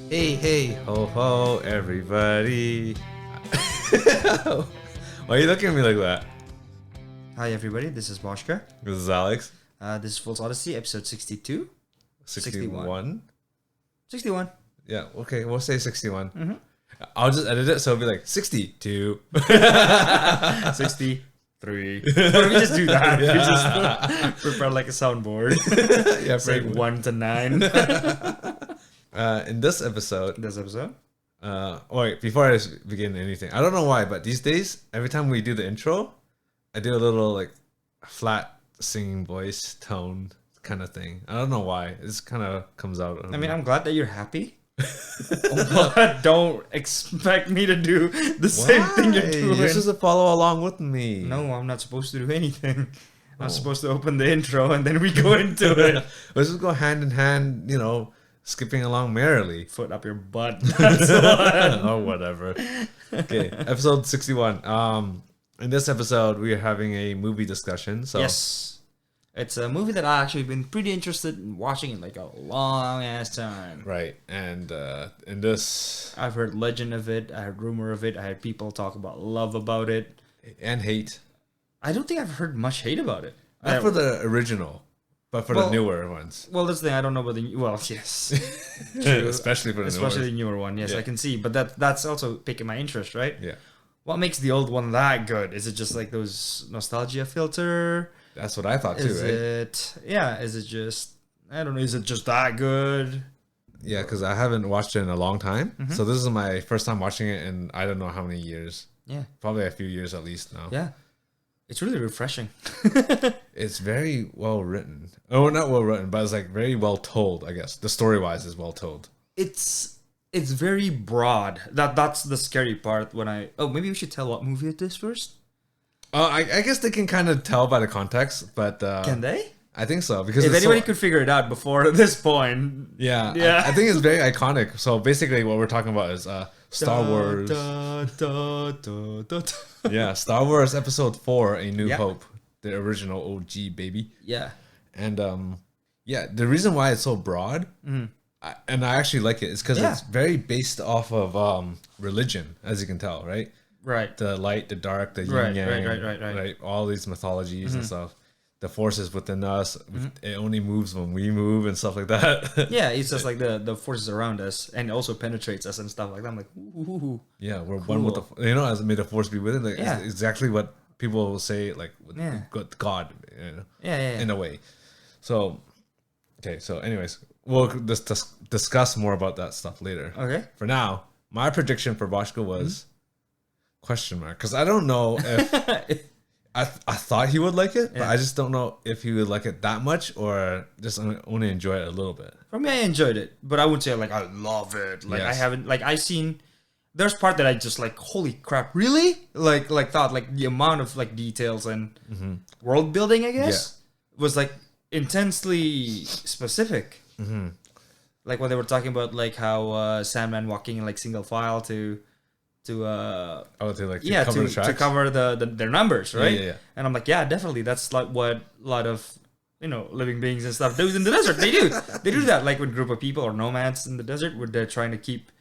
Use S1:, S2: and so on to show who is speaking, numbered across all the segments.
S1: Hey, ho, ho, everybody. Why are you looking at me like that?
S2: Hi everybody, this is Boshka.
S1: This is Alex.
S2: This is Full Odyssey, episode 62.
S1: 61?
S2: 61.
S1: Yeah, okay, we'll say 61.
S2: Mm-hmm.
S1: I'll just edit it so it'll be like 62.
S2: 63. Or we just do that. We just prepare like a soundboard.
S1: Yeah,
S2: It's like 1 to 9.
S1: in this episode,
S2: Wait,
S1: before I begin anything, I don't know why, but these days, every time we do the intro, I do a little like flat singing voice tone kind of thing. I don't know why. It just kind of comes out.
S2: I mean, I'm glad that you're happy. But don't expect me to do the same thing you're doing.
S1: You're supposed to follow along with me.
S2: No, I'm not supposed to do anything. I'm supposed to open the intro and then we go into it.
S1: Let's just go hand in hand, skipping along merrily.
S2: Foot up your butt. That's what.
S1: Or whatever. Okay, episode 61. In this episode, we are having a movie discussion. So
S2: Yes. It's a movie that I actually been pretty interested in watching in like a long ass time.
S1: right, and in this
S2: I've heard legend of it, I heard rumor of it, I had people talk about love about it.
S1: and hate,
S2: I don't think I've heard much hate about it.
S1: not for the original, but for the newer ones.
S2: Well, that's the thing. I don't know about the yes, True.
S1: Especially for the
S2: especially
S1: newer.
S2: the newer one. Yes,
S1: Yeah.
S2: I can see, but that's also piquing my interest, right?
S1: Yeah,
S2: What makes the old one that good? Is it just like those nostalgia filter?
S1: that's what I thought too.
S2: Is
S1: Right?
S2: it? Yeah. Is it just? I don't know. Is it just that good?
S1: Yeah, because I haven't watched it in a long time,
S2: Mm-hmm.
S1: so this is my first time watching it in I don't know how many years.
S2: Yeah.
S1: Probably a few years at least now.
S2: Yeah. It's really refreshing.
S1: It's very well written. Oh, not well written, but it's like very well told. I guess the story wise is well told.
S2: It's very broad. That's the scary part. Maybe we should tell what movie it is first.
S1: I guess they can kind of tell by the context, but
S2: Can they?
S1: I think so because
S2: If
S1: it's
S2: anybody
S1: so,
S2: could figure it out before this point.
S1: yeah,
S2: Yeah.
S1: I think it's very iconic. So basically, what we're talking about is Star Wars. Yeah, Star Wars Episode 4: A New
S2: Yeah.
S1: Hope, the original OG baby.
S2: Yeah.
S1: And yeah, the reason why it's so broad, and I actually like it, is because
S2: Yeah.
S1: it's very based off of religion, as you can tell, right?
S2: Right.
S1: The light, the dark, the yin
S2: Right,
S1: yang,
S2: right.
S1: all these mythologies and stuff. The force is within us. It only moves when we move and stuff like that.
S2: Yeah, it's just like the forces around us and also penetrates us and stuff like that. I'm like, ooh.
S1: Yeah, we're one with the, as may the force be with it. Like,
S2: Yeah.
S1: it's exactly what people will say, like with
S2: Yeah.
S1: God,
S2: Yeah.
S1: in a way. So, okay. So, anyways, we'll discuss more about that stuff later.
S2: Okay.
S1: For now, my prediction for Boshka was question mark, because I don't know if I thought he would like it, but
S2: Yeah.
S1: I just don't know if he would like it that much or just only enjoy it a little bit.
S2: For me, I enjoyed it, but I would say like I love it. Like I
S1: Yes.
S2: haven't I seen. There's part that I just like, holy crap, really? Like thought like the amount of like details and world building, I guess, was like intensely specific.
S1: Mm-hmm.
S2: Like when they were talking about like how Sandman walking in like single file to
S1: Oh, to like
S2: yeah
S1: cover the tracks?
S2: to cover their numbers, right?
S1: Yeah.
S2: And I'm like, yeah, definitely. That's like what a lot of living beings and stuff do in the desert. They do that, like with group of people or nomads in the desert, where they're trying to keep,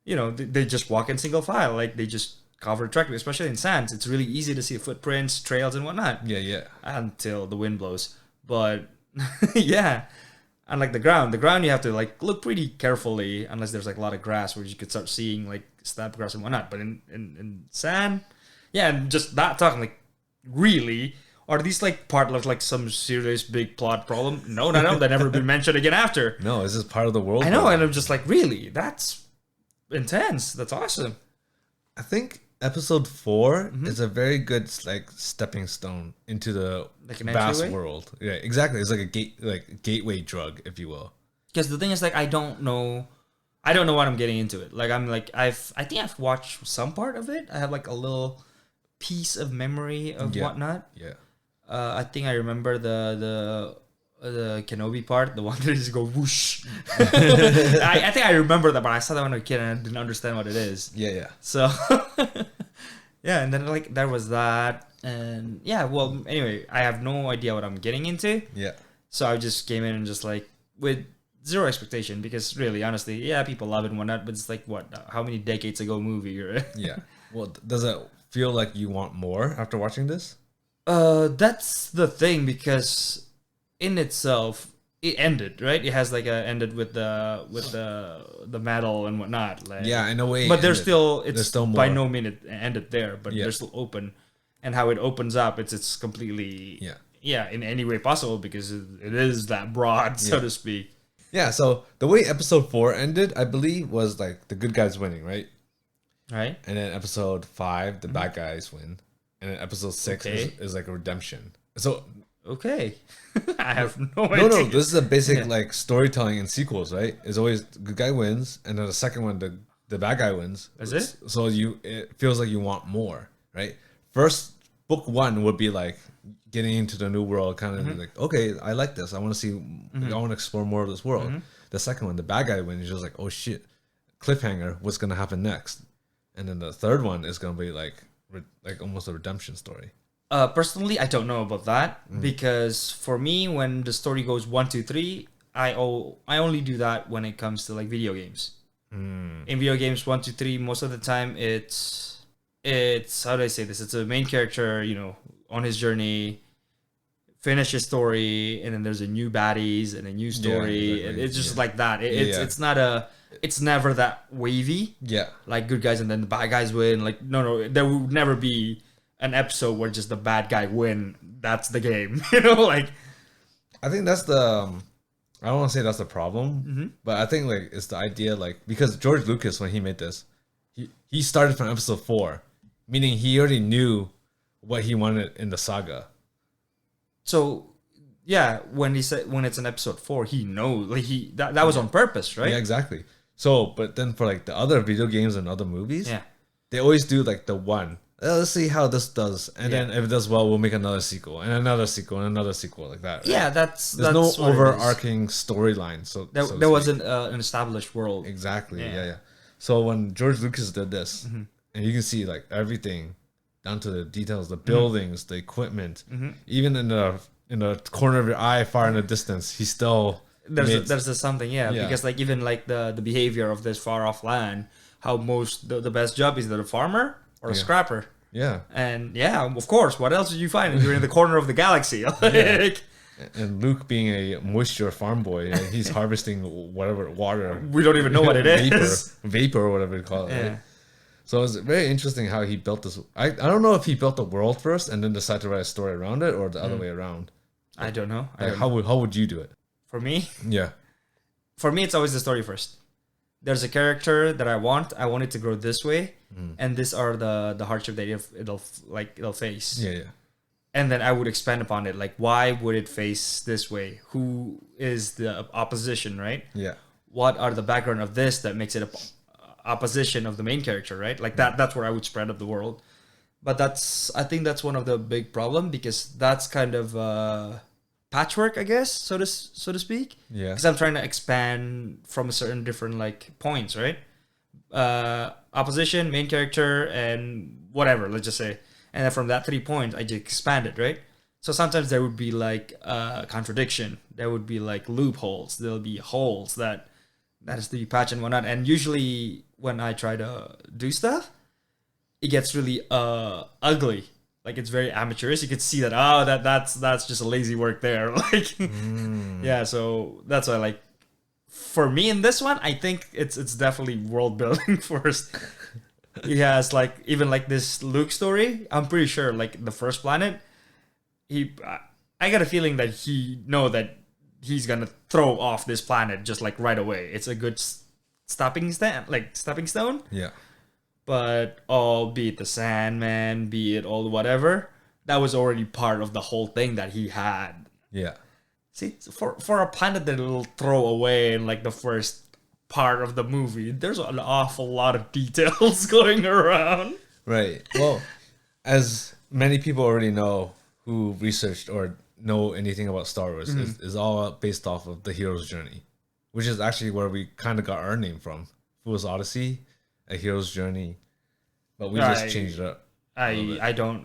S2: they just walk in single file, like they just cover the track, especially in sands. It's really easy to see footprints, trails, and whatnot
S1: Yeah.
S2: until the wind blows. But yeah, unlike the ground you have to like look pretty carefully unless there's like a lot of grass where you could start seeing like snap grass and whatnot. But in sand, yeah, and just that talking like, really, are these like part of like some serious big plot problem? No, they never been mentioned again after.
S1: No, this is part of the world.
S2: I know, and I'm just like, really, that's intense. That's awesome.
S1: I think episode 4 is a very good like stepping stone into the
S2: Like an
S1: vast
S2: entryway?
S1: world. Yeah, exactly. It's like a gateway drug, if you will.
S2: Because the thing is, like, I don't know what I'm getting into it. Like, I'm like, I think I've watched some part of it. I have like a little piece of memory of whatnot.
S1: Yeah.
S2: I think I remember the Kenobi part, the one that just go whoosh. I think I remember that, but I saw that when I was a kid and I didn't understand what it is.
S1: Yeah.
S2: So, yeah, and then like there was that, and yeah, well, anyway, I have no idea what I'm getting into.
S1: Yeah.
S2: So I just came in and just like with zero expectation because really, honestly, yeah, people love it and whatnot, but it's like what? How many decades ago movie? Right?
S1: Yeah. Well, does it feel like you want more after watching this?
S2: That's the thing because in itself it ended, right? It has like ended with the medal and whatnot. Like,
S1: Yeah, in a way.
S2: but there's
S1: ended.
S2: still
S1: There's still
S2: by
S1: more.
S2: no means it ended there, but
S1: Yeah.
S2: they're still open. And how it opens up, it's completely in any way possible because it is that broad, so to speak.
S1: Yeah, so the way episode 4 ended, I believe, was like the good guys winning, right?
S2: Right?
S1: And then episode 5, the bad guys win. And then episode 6
S2: Okay.
S1: is like a redemption. So
S2: Okay. I have no idea.
S1: no, this is a basic like storytelling in sequels, right? It's always the good guy wins, and then the second one, the bad guy wins.
S2: Is it?
S1: So it feels like you want more, right? First book 1 would be like getting into the new world, kind of like, okay, I like this. I want to see. I want to explore more of this world. The second one, the bad guy wins. You're just like, oh shit, cliffhanger. What's gonna happen next? And then the third one is gonna be like almost a redemption story.
S2: Personally, I don't know about that because for me, when the story goes 1, 2, 3, I only do that when it comes to like video games. In video games, 1, 2, 3, most of the time it's how do I say this? It's a main character, on his journey, finish his story, and then there's a new baddies and a new story.
S1: exactly.
S2: It's just like that. It's not it's never that wavy.
S1: Yeah,
S2: Like good guys and then the bad guys win. Like no, there would never be an episode where just the bad guy win. That's the game. Like
S1: I think that's the. I don't want to say that's the problem, but I think like it's the idea like because George Lucas when he made this, he started from episode 4, meaning he already knew what he wanted in the saga.
S2: so yeah, when he said when it's an episode 4, he knows like that was on purpose, right?
S1: Yeah, exactly. So, but then for like the other video games and other movies,
S2: Yeah.
S1: they always do like the one. Let's see how this does, and then if it does well, we'll make another sequel and another sequel and another sequel like that. Right?
S2: Yeah, that's
S1: There's
S2: what
S1: no
S2: it is.
S1: overarching storyline. So
S2: There,
S1: so to
S2: there
S1: speak.
S2: wasn't an established world.
S1: Exactly.
S2: Yeah.
S1: Yeah. So when George Lucas did this, and you can see like everything down to the details, the buildings, the equipment, even in the corner of your eye, far in the distance, he still
S2: There's something,
S1: Yeah.
S2: because like even like the behavior of this far off land, how most the best job is either a farmer or a scrapper.
S1: yeah.
S2: And yeah, of course, what else did you find? You're in the corner of the galaxy. Like,
S1: And Luke being a moisture farm boy, he's harvesting whatever water.
S2: we don't even know what it is.
S1: Vapor or whatever you call it.
S2: Yeah.
S1: Right? So it's very interesting how he built this. I don't know if he built the world first and then decided to write a story around it or the other way around.
S2: I don't know.
S1: Like, how would you do it?
S2: For me,
S1: Yeah.
S2: it's always the story first. There's a character that I want it to grow this way, and these are the hardship that it'll face.
S1: Yeah. Yeah.
S2: And then I would expand upon it. Like, why would it face this way? Who is the opposition, right?
S1: Yeah.
S2: What are the background of this that makes it a opposition of the main character, right? Like that's where I would spread up the world. But I think that's one of the big problem because that's kind of patchwork, I guess, so to speak.
S1: Yeah.
S2: Because I'm trying to expand from a certain different like points, right? Opposition, main character, and whatever. Let's just say, and then from that 3 points, I just expand it, right? So sometimes there would be like contradiction. There would be like loopholes. There'll be holes that is to be patched and whatnot. And usually when I try to do stuff, it gets really ugly. Like it's very amateurish. You could see that that's just a lazy work there. Like yeah, so that's why like for me in this one, I think it's definitely world building first. He has like even like this Luke story. I'm pretty sure like the first planet, I got a feeling that he know that he's gonna throw off this planet just like right away. It's a good stepping stone.
S1: Yeah.
S2: But be it the Sandman, be it all whatever, that was already part of the whole thing that he had.
S1: Yeah.
S2: See, for a planet that it'll throw away in like the first part of the movie, there's an awful lot of details going around.
S1: Right. Well, as many people already know who researched or know anything about Star Wars, is all based off of the hero's journey, which is actually where we kind of got our name from. Fool's Odyssey, a hero's journey, but we just changed it up.
S2: I don't.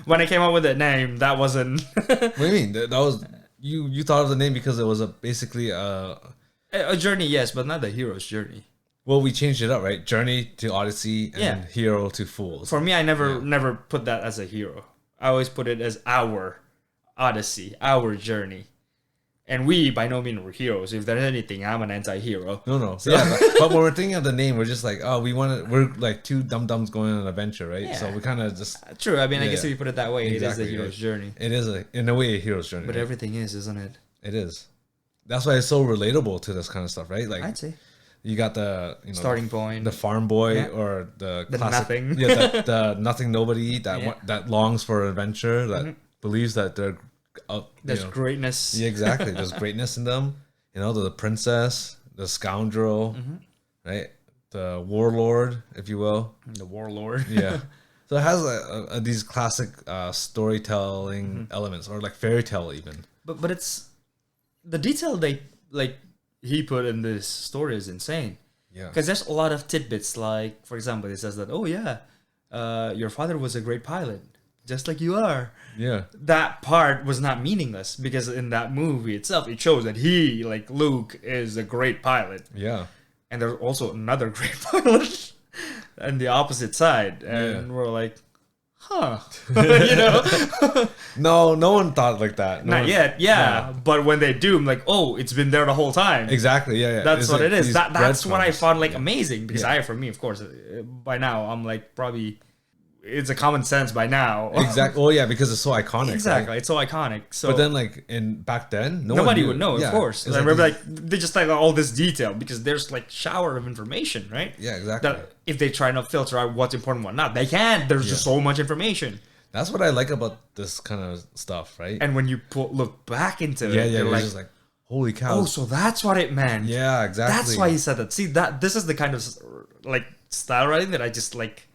S2: When I came up with that name, that wasn't.
S1: What do you mean? That was you thought of the name because it was basically
S2: A journey, yes, but not the hero's journey.
S1: well, we changed it up, right? Journey to Odyssey and hero to Fools.
S2: For me, I never put that as a hero. I always put it as our Odyssey, our journey. And we, by no means, were heroes. If there's anything, I'm an anti-hero.
S1: No. So, yeah, but when we're thinking of the name, we're just like, oh, we're like two dum-dums going on an adventure, right?
S2: Yeah.
S1: So we kind of just...
S2: True, I mean, I guess if you put it that way,
S1: Exactly,
S2: it is the hero's journey.
S1: It is, in a way, a hero's journey.
S2: But
S1: right?
S2: everything is, isn't it?
S1: It is. That's why it's so relatable to this kind of stuff, right? Like,
S2: I'd say.
S1: you got the
S2: Starting point.
S1: the farm boy,
S2: Yeah.
S1: or the
S2: The
S1: classic,
S2: nothing.
S1: the nothing nobody that longs for adventure, that believes that they're
S2: There's greatness.
S1: Yeah, exactly. There's greatness in them. You know, the princess, the scoundrel, right? The warlord, if you will.
S2: The warlord.
S1: Yeah. So it has these classic storytelling elements, or like fairy tale even.
S2: But it's the detail he put in this story is insane.
S1: Yeah.
S2: Because there's a lot of tidbits. Like, for example, it says that, oh yeah, your father was a great pilot, just like you are.
S1: Yeah.
S2: That part was not meaningless because in that movie itself, it shows that he, like Luke, is a great pilot.
S1: Yeah.
S2: And there's also another great pilot on the opposite side. And we're like, huh. You know?
S1: No one thought like that.
S2: Not yet, yeah. But when they do, I'm like, oh, it's been there the whole time.
S1: Exactly, yeah.
S2: That's
S1: It's
S2: what
S1: like
S2: it is.
S1: these
S2: That's what I
S1: breadcrumbs.
S2: found like amazing because
S1: Yeah.
S2: for me, of course, by now I'm like probably it's a common sense by now.
S1: Exactly. Well, yeah, because it's so iconic.
S2: Exactly,
S1: Right?
S2: it's so iconic. So
S1: But then, like back then,
S2: nobody
S1: one
S2: would know,
S1: Yeah.
S2: of course.
S1: It's
S2: I
S1: like
S2: remember
S1: these-
S2: like they just like all this detail because there's like shower of information, right?
S1: Yeah, exactly.
S2: That if they try to filter out what's important, and what not, they can't. There's just so much information.
S1: That's what I like about this kind of stuff, right?
S2: And when you look back into
S1: yeah,
S2: it,
S1: yeah,
S2: you're
S1: it's
S2: like,
S1: just like, holy cow.
S2: oh, so that's what it meant.
S1: Yeah, exactly.
S2: That's why he said that. See, this is the kind of like style writing that I just like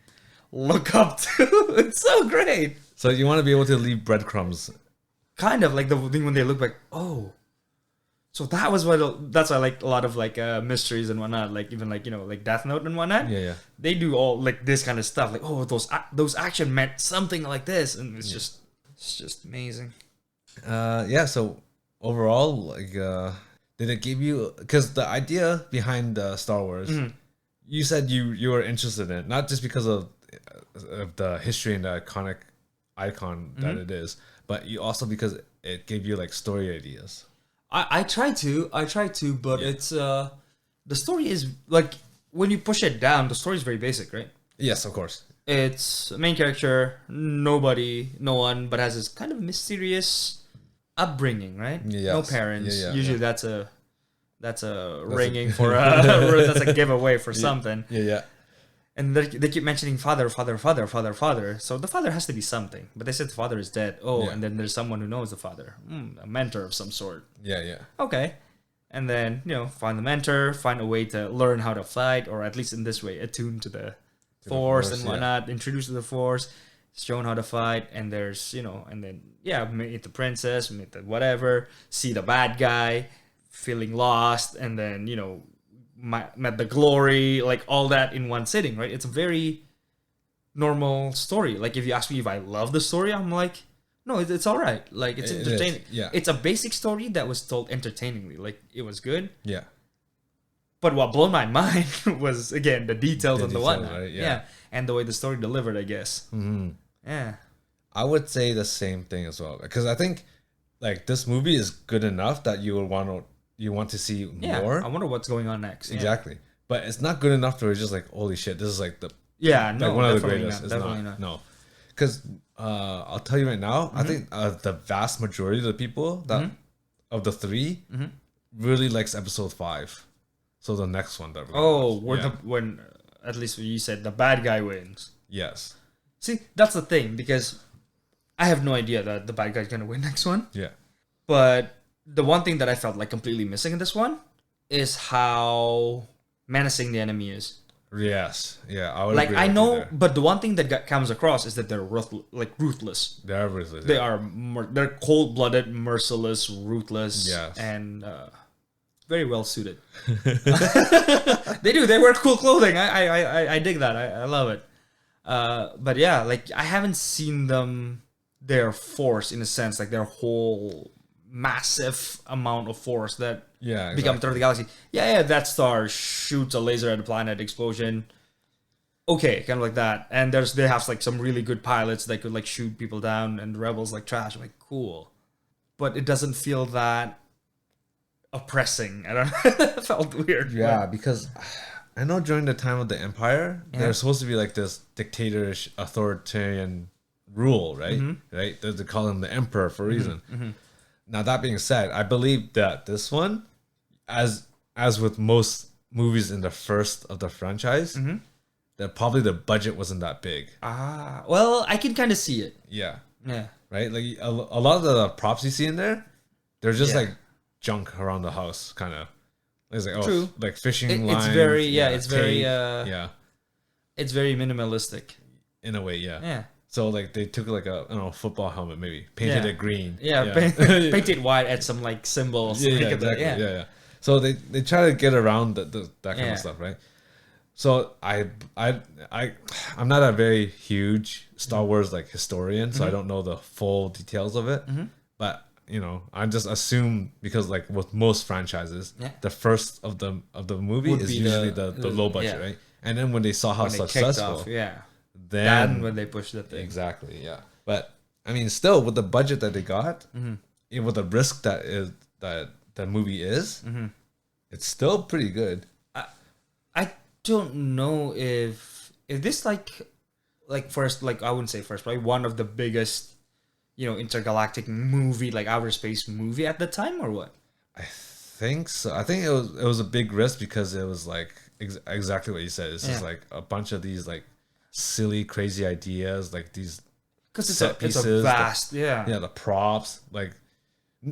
S2: look up to. It's so great.
S1: So you want to be able to leave breadcrumbs.
S2: Kind of like the thing when they look back. Oh, so that was what. That's why I like a lot of like mysteries and whatnot. Like even like like Death Note and whatnot.
S1: Yeah, yeah.
S2: They do all like this kind of stuff. Like those action meant something like this, and it's just amazing.
S1: Yeah. So overall, like, did it give you? Because the idea behind Star Wars, you said you were interested in it, not just because of the history and the iconic icon that it is, but you also because it gave you like story ideas.
S2: I try to, but it's the story is like when you push it down, the story is very basic, right?
S1: Yes, of course.
S2: It's a main character, no one, but has this kind of mysterious upbringing, right?
S1: Yes.
S2: No parents.
S1: Yeah,
S2: Usually that's a ringing for a that's a giveaway for something.
S1: Yeah.
S2: And they keep mentioning father. So the father has to be something. But they said the father is dead. Oh,
S1: Yeah.
S2: and then there's someone who knows the father. A mentor of some sort.
S1: Yeah.
S2: Okay. And then, find the mentor, find a way to learn how to fight, or at least in this way, attune to the force and whatnot, introduce to the force, shown how to fight, and there's, and then, meet the princess, meet the whatever, see the bad guy, feeling lost, and then, met the glory, like all that in one sitting, right? It's a very normal story. Like if you ask me if I love the story, I'm like, no, it's all right. Like it's entertaining.
S1: Yeah.
S2: It's a basic story that was told entertainingly. Like it was good.
S1: Yeah.
S2: But what blew my mind was again the details and the whatnot.
S1: Right?
S2: Yeah. And the way the story delivered, I guess.
S1: Mm-hmm.
S2: Yeah.
S1: I would say the same thing as well, because I think like this movie is good enough that you want to see more.
S2: I wonder what's going on next.
S1: Exactly. But it's not good enough to just like, holy shit, this is like the
S2: no,
S1: one of the
S2: definitely
S1: greatest.
S2: not,
S1: It's
S2: definitely
S1: not. No. Because I'll tell you right now, I think the vast majority of the people that of the three really likes episode 5. So the next one that
S2: when at least you said the bad guy wins.
S1: Yes.
S2: See, that's the thing, because I have no idea that the bad guy's gonna win next one.
S1: Yeah.
S2: But the one thing that I felt like completely missing in this one is how menacing the enemy is.
S1: Yes. Yeah. I would
S2: Like
S1: agree
S2: I
S1: with you
S2: know,
S1: there.
S2: but the one thing that comes across is that they're ruthless.
S1: They're ruthless.
S2: They are they're cold-blooded, merciless, ruthless,
S1: Yes.
S2: and very well suited. They wear cool clothing. I dig that. I love it. But yeah, like I haven't seen their force in a sense, like their whole massive amount of force that
S1: Yeah,
S2: becomes
S1: exactly.
S2: through the galaxy. Yeah, that star shoots a laser at the planet, explosion. Okay, kind of like that. And they have like some really good pilots that could like shoot people down, and the rebels like trash. I'm like, cool, but it doesn't feel that oppressing. I don't know. It felt weird.
S1: Yeah, because I know during the time of the Empire,
S2: Yeah.
S1: there's supposed to be like this dictatorish, authoritarian rule, right?
S2: Mm-hmm.
S1: Right? They call him the Emperor for a reason. Now that being said, I believe that this one, as with most movies in the first of the franchise,
S2: Mm-hmm.
S1: that probably the budget wasn't that big.
S2: Ah, well, I can kind of see it.
S1: Yeah.
S2: Yeah.
S1: Right? Like a lot of the props you see in there, they're just
S2: Yeah.
S1: like junk around the house, kind of. It's like,
S2: True.
S1: like fishing
S2: It's
S1: lines.
S2: very, it's very,
S1: tape, yeah,
S2: it's very minimalistic.
S1: in a way, yeah.
S2: Yeah.
S1: So like they took like a, I don't know, football helmet maybe, painted
S2: Yeah.
S1: it green.
S2: Yeah, paint it white, add some like symbols.
S1: Yeah,
S2: make
S1: yeah,
S2: it
S1: exactly.
S2: yeah.
S1: Yeah, yeah. So they try to get around that kind
S2: Yeah.
S1: of stuff, right? So I'm not a very huge Star Wars like historian, so I don't know the full details of it. But you know, I just assume because like with most franchises,
S2: Yeah.
S1: the first of the movie
S2: Would
S1: is
S2: be
S1: usually
S2: the-
S1: the low budget,
S2: yeah.
S1: right? And then when they saw how
S2: When they kicked
S1: successful,
S2: off, yeah.
S1: then
S2: when they pushed the thing.
S1: exactly, yeah. But I mean, still with the budget that they got, with the risk that the movie is, it's still pretty good.
S2: I don't know if this like first, like I wouldn't say first, but like one of the biggest, intergalactic movie, like outer space movie at the time, or what?
S1: I think so. I think it was a big risk because it was like exactly what you said. It's just
S2: Yeah.
S1: like a bunch of these like silly, crazy ideas, like these
S2: Because
S1: set
S2: it's a
S1: pieces,
S2: vast,
S1: yeah, the props. Like,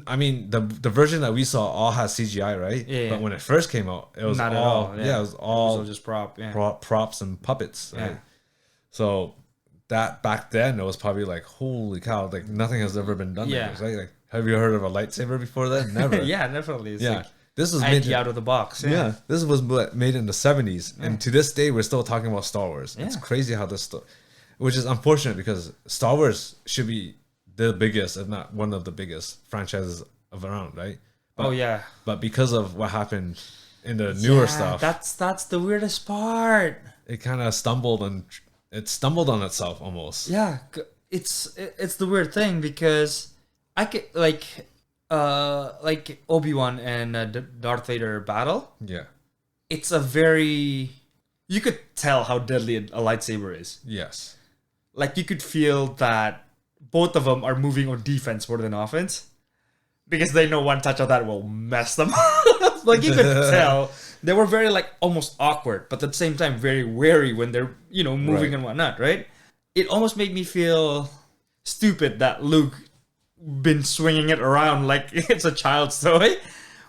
S1: I mean, the version that we saw all has CGI, right?
S2: Yeah.
S1: But when it first came out, it was
S2: Not
S1: all,
S2: at all.
S1: yeah, it was all
S2: just prop. Yeah.
S1: props and puppets. Right?
S2: Yeah.
S1: So that back then it was probably like, holy cow, like nothing has ever been done
S2: Yeah.
S1: like this, right? Like, have you heard of a lightsaber before then? Never.
S2: Yeah, definitely. It's
S1: Yeah.
S2: like
S1: This was made
S2: idea out of the box.
S1: yeah, this was made in the 70s, and to this day we're still talking about Star Wars. It's
S2: Yeah.
S1: crazy how which is unfortunate because Star Wars should be the biggest, if not one of the biggest franchises of around, right? But,
S2: Oh yeah.
S1: but because of what happened in the newer
S2: Yeah,
S1: stuff,
S2: That's the weirdest part.
S1: it kind of stumbled on itself almost.
S2: Yeah, it's the weird thing because I could like Obi-Wan and Darth Vader battle.
S1: Yeah.
S2: It's a very, you could tell how deadly a lightsaber is.
S1: Yes.
S2: Like you could feel that both of them are moving on defense more than offense because they know one touch of that will mess them up. Like you could tell they were very like almost awkward, but at the same time very wary when they're moving
S1: Right.
S2: and whatnot. Right? It almost made me feel stupid that Luke been swinging it around like it's a child's toy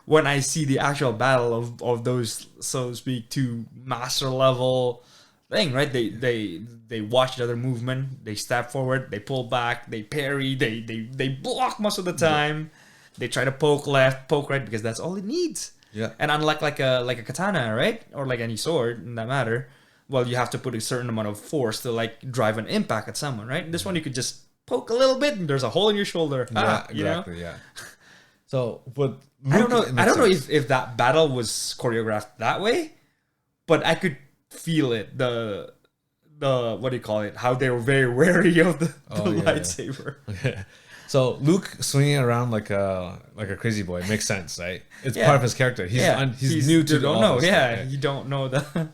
S2: when I see the actual battle of those, so to speak, two master level thing, right? They watch the other movement, they step forward, they pull back, they parry, they block most of the time. They try to poke left, poke right because that's all it needs.
S1: Yeah.
S2: And unlike like a katana, right? Or like any sword in that matter, well, you have to put a certain amount of force to like drive an impact at someone, right? This one you could just poke a little bit and there's a hole in your shoulder.
S1: Yeah,
S2: You know?
S1: exactly. Yeah. So, but
S2: I don't know if that battle was choreographed that way, but I could feel it. The what do you call it? How they were very wary of the
S1: yeah.
S2: lightsaber.
S1: So Luke swinging around like a crazy boy makes sense, right? It's
S2: Yeah.
S1: part of his character. He's new to
S2: you don't
S1: all
S2: know.
S1: this
S2: Yeah,
S1: stuff, right?
S2: you don't know the.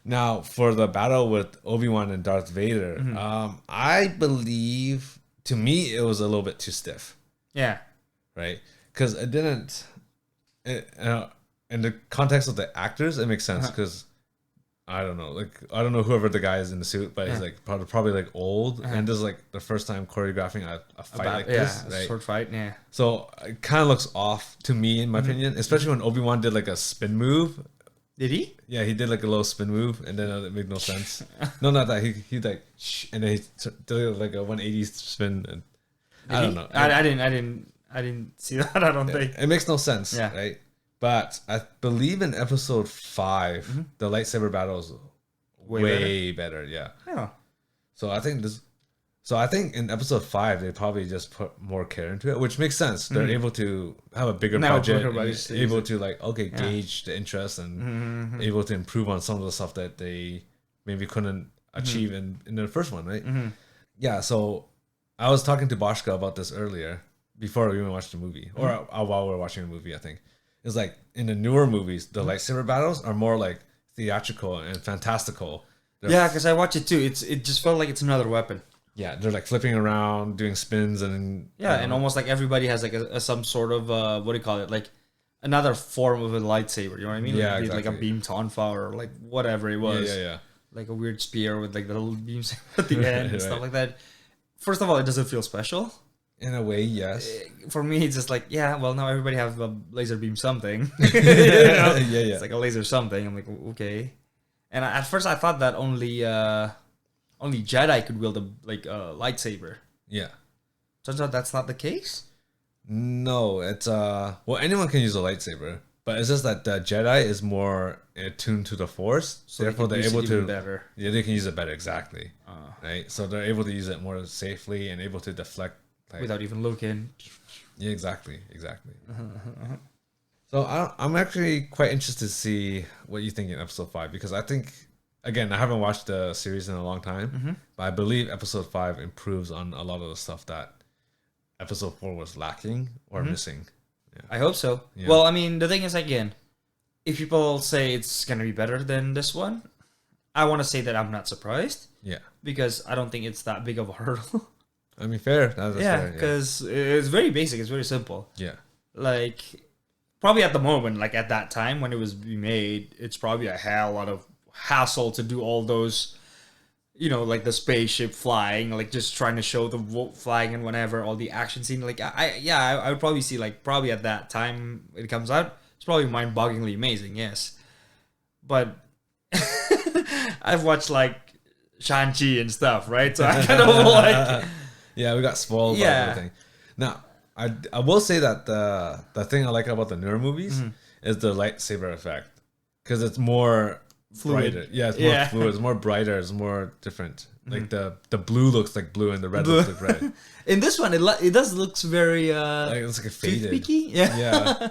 S1: Now for the battle with Obi-Wan and Darth Vader, I believe to me it was a little bit too stiff,
S2: Yeah,
S1: right? Because it didn't. In the context of the actors, it makes sense because. I don't know whoever the guy is in the suit, but he's like probably like old, and this is like the first time choreographing a fight like this,
S2: a
S1: right?
S2: sword fight. Yeah,
S1: So it kind of looks off to me, in my opinion, especially when Obi-Wan did like a spin move.
S2: did he?
S1: Yeah, he did like a little spin move, and then it made no sense. No, not that he like, and then he did like a 180 spin. And I don't know.
S2: I didn't see that. I don't think.
S1: It makes no sense,
S2: Yeah.
S1: right? But I believe in episode 5, the lightsaber battle is way better. Yeah.
S2: Yeah.
S1: So I think this. So I think in episode 5 they probably just put more care into it, which makes sense. They're able to have a bigger budget, and able to like gauge the interest and able to improve on some of the stuff that they maybe couldn't achieve in the first one, right? Yeah. So I was talking to Boshka about this earlier before we even watched the movie, or while we were watching the movie. I think it's like in the newer movies, the lightsaber battles are more like theatrical and fantastical.
S2: Yeah, because I watched it too. It just felt like it's another weapon.
S1: Yeah, they're like flipping around, doing spins, and
S2: and almost like everybody has like some sort of what do you call it? Like another form of a lightsaber. You know what I mean?
S1: Yeah,
S2: like a beam tonfa or like whatever it was.
S1: Yeah.
S2: Like a weird spear with like the little beams at the end and stuff like that. First of all, it doesn't feel special.
S1: In a way, yes.
S2: For me, it's just like, well, now everybody have a laser beam something.
S1: Yeah.
S2: It's like a laser something. I'm like, okay. And at first, I thought that only Jedi could wield a lightsaber.
S1: Yeah.
S2: Turns out that's not the case.
S1: No, it's well, anyone can use a lightsaber, but it's just that the Jedi is more attuned to the Force, so therefore they're able to
S2: better.
S1: Yeah, they can use it better, exactly. Right, so they're able to use it more safely and able to deflect
S2: without even looking.
S1: Yeah, exactly. So I'm actually quite interested to see what you think in episode 5, because I think, again, I haven't watched the series in a long time, but I believe episode 5 improves on a lot of the stuff that episode 4 was lacking or missing. Yeah.
S2: I hope so.
S1: Yeah.
S2: Well, I mean, the thing is, again, if people say it's going to be better than this one, I want to say that I'm not surprised.
S1: Yeah.
S2: Because I don't think it's that big of a hurdle.
S1: I mean, fair. That's fair,
S2: because it's very basic. It's very simple.
S1: Yeah.
S2: Like, probably at the moment, like at that time when it was being made, it's probably a hell lot of hassle to do all those, like the spaceship flying, like just trying to show the flying and whatever, all the action scene. Like, I would probably see, like, probably at that time it comes out, it's probably mind-bogglingly amazing, yes. But I've watched, like, Shang-Chi and stuff, right? So I kind of like...
S1: Yeah, we got spoiled by everything. Now, I will say that the thing I like about the newer movies is the lightsaber effect, because it's more
S2: fluid.
S1: Brighter. Yeah, it's more fluid. It's more brighter. It's more different. Like the blue looks like blue and the red looks like red.
S2: In this one, it does looks very
S1: it's like a faded.
S2: Toothpicky? Yeah.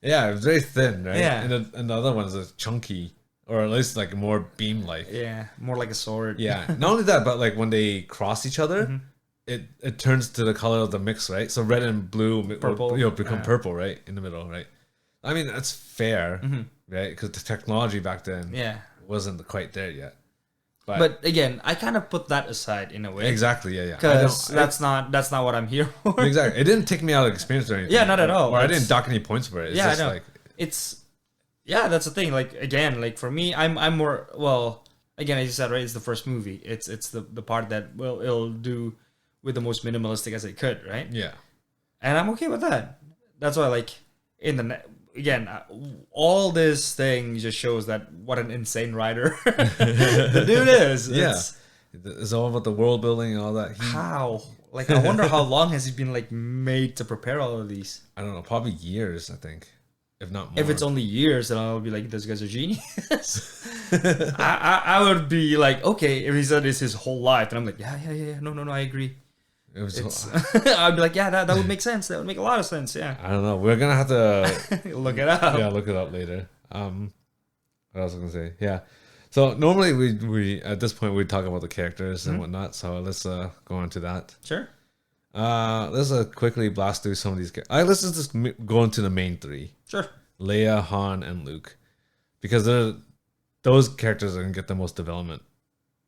S1: Yeah, it's very thin, right?
S2: Yeah.
S1: And the other one is chunky, or at least like more beam like.
S2: Yeah, more like a sword.
S1: Yeah. Not only that, but like when they cross each other. It turns to the color of the mix, right? So red and blue
S2: purple.
S1: become purple, right? In the middle, right? I mean, that's fair, right? Because the technology back then wasn't quite there yet.
S2: But again, I kind of put that aside in a way.
S1: Exactly, yeah.
S2: Because that's not what I'm here for.
S1: Exactly. It didn't take me out of the experience or anything.
S2: Yeah, not at all.
S1: Or I didn't dock any points for it. It's just
S2: I know.
S1: like...
S2: that's the thing. Like, again, like for me, I'm more... Well, again, as you said, right? It's the first movie. It's the part that, it'll do... with the most minimalistic as it could, right?
S1: Yeah.
S2: And I'm okay with that. That's why, like, again, all this thing just shows that what an insane writer the dude is.
S1: It's all about the world building and all that.
S2: How? Like, I wonder how long has he been, like, made to prepare all of these?
S1: I don't know. Probably years, I think. If not more.
S2: If it's only years, then I'll be like, this guy's a genius. I would be like, okay, if he said this his whole life, and I'm like, yeah. No, I agree. I'd be like, that would make sense. That would make a lot of sense. Yeah.
S1: I don't know. We're gonna have to
S2: look it up.
S1: Yeah, look it up later. What else was I gonna say? Yeah. So normally we at this point we talk about the characters and whatnot. So let's go on to that.
S2: Sure.
S1: Let's quickly blast through some of these. Let's just go into the main three.
S2: Sure.
S1: Leia, Han, and Luke, because those characters are gonna get the most development,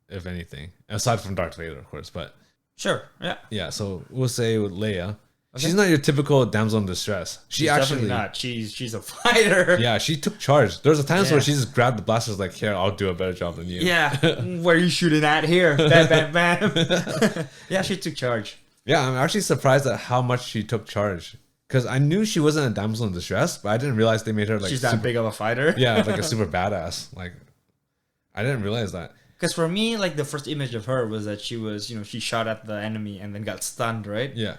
S1: if anything, aside from Darth Vader, of course, but.
S2: Sure. Yeah.
S1: Yeah. So we'll say with Leia, she's not your typical damsel in distress. She's actually
S2: not. She's a fighter.
S1: Yeah. She took charge. There's a times where she just grabbed the blasters like, here, I'll do a better job than you.
S2: Yeah. Where are you shooting at here? Bam, bam, bam. Yeah. She took charge.
S1: Yeah. I'm actually surprised at how much she took charge. Because I knew she wasn't a damsel in distress, but I didn't realize they made her like
S2: she's that big of a fighter.
S1: Yeah, like a super badass. Like, I didn't realize that.
S2: Because for me, like, the first image of her was that she was, she shot at the enemy and then got stunned, right?
S1: Yeah.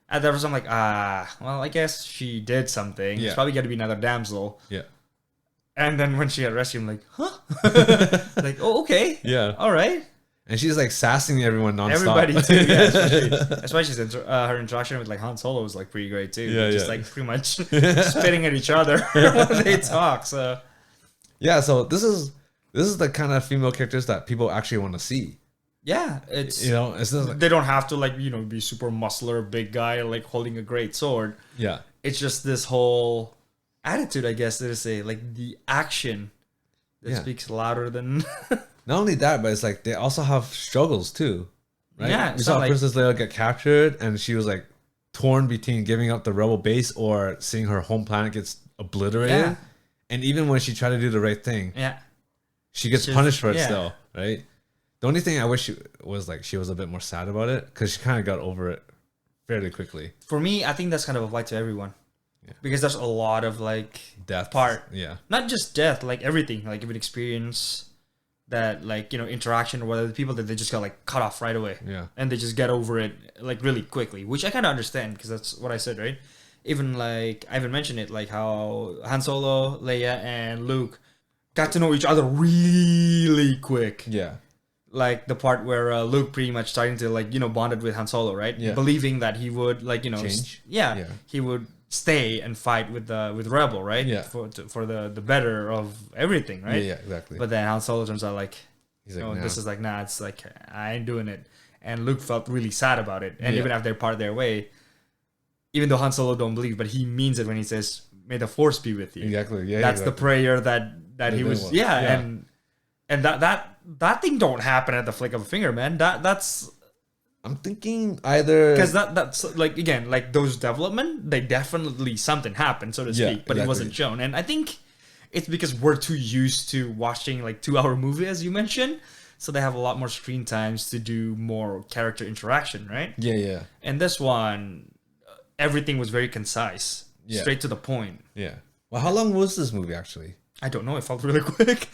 S2: And there was, I'm like, well, I guess she did something.
S1: Yeah.
S2: It's probably got to be another damsel.
S1: Yeah.
S2: And then when she got rescued, I'm like, huh? Like, oh, okay.
S1: Yeah.
S2: All right.
S1: And she's like sassing everyone nonstop.
S2: Everybody too, yeah. Especially her interaction with like Han Solo was like pretty great too.
S1: Yeah,
S2: Just
S1: yeah.
S2: like pretty much spitting at each other when they talk. So
S1: Yeah, so this is the kind of female characters that people actually want to see.
S2: yeah, it's
S1: It's just like,
S2: they don't have to like be super muscular, big guy like holding a great sword.
S1: yeah,
S2: It's just this whole attitude, I guess, to say like the action that
S1: Yeah.
S2: speaks louder than.
S1: not only that, but it's like they also have struggles too, right?
S2: Yeah,
S1: we
S2: it's
S1: saw
S2: not like-
S1: Princess Leia get captured, and she was like torn between giving up the rebel base or seeing her home planet gets obliterated.
S2: Yeah.
S1: And even when she tried to do the right thing,
S2: Yeah.
S1: she gets
S2: She's-
S1: punished for it
S2: yeah.
S1: still, right? The only thing I wish was like she was a bit more sad about it, because she kind of got over it fairly quickly.
S2: For me, I think that's kind of applied to everyone.
S1: Yeah.
S2: Because there's a lot of like
S1: Death
S2: part.
S1: yeah,
S2: Not just death, like everything, like even experience that like, interaction, or whether the people that they just got like cut off right away.
S1: yeah,
S2: And they just get over it like really quickly, which I kind of understand because that's what I said, right? Even like I even mentioned it, like how Han Solo, Leia, and Luke got to know each other really quick.
S1: yeah,
S2: Like the part where Luke pretty much starting to like bonded with Han Solo, right?
S1: Yeah.
S2: Believing that he would like
S1: Change?
S2: yeah,
S1: Yeah.
S2: he would stay and fight with Rebel, right?
S1: Yeah.
S2: For the better of everything, right?
S1: yeah, exactly.
S2: But then Han Solo turns out like,
S1: He's like,
S2: no,
S1: nah.
S2: this is like, nah, it's like I ain't doing it. And Luke felt really sad about it. And
S1: Yeah.
S2: even after they part their way, even though Han Solo don't believe, but he means it when he says, "May the Force be with you."
S1: Exactly. Yeah,
S2: That's the
S1: exactly.
S2: prayer that he
S1: they
S2: was.
S1: want.
S2: Yeah,
S1: Yeah.
S2: and that thing don't happen at the flick of a finger, man. That's
S1: I'm thinking either
S2: because that's like again like those development. They definitely something happened, so to
S1: Yeah,
S2: speak, but it
S1: exactly.
S2: wasn't shown. And I think it's because we're too used to watching like 2-hour movie, as you mentioned. So they have a lot more screen times to do more character interaction, right?
S1: yeah,
S2: And this one, everything was very concise,
S1: Yeah.
S2: straight to the point.
S1: yeah. Well, how long was this movie actually?
S2: I don't know. It felt really quick.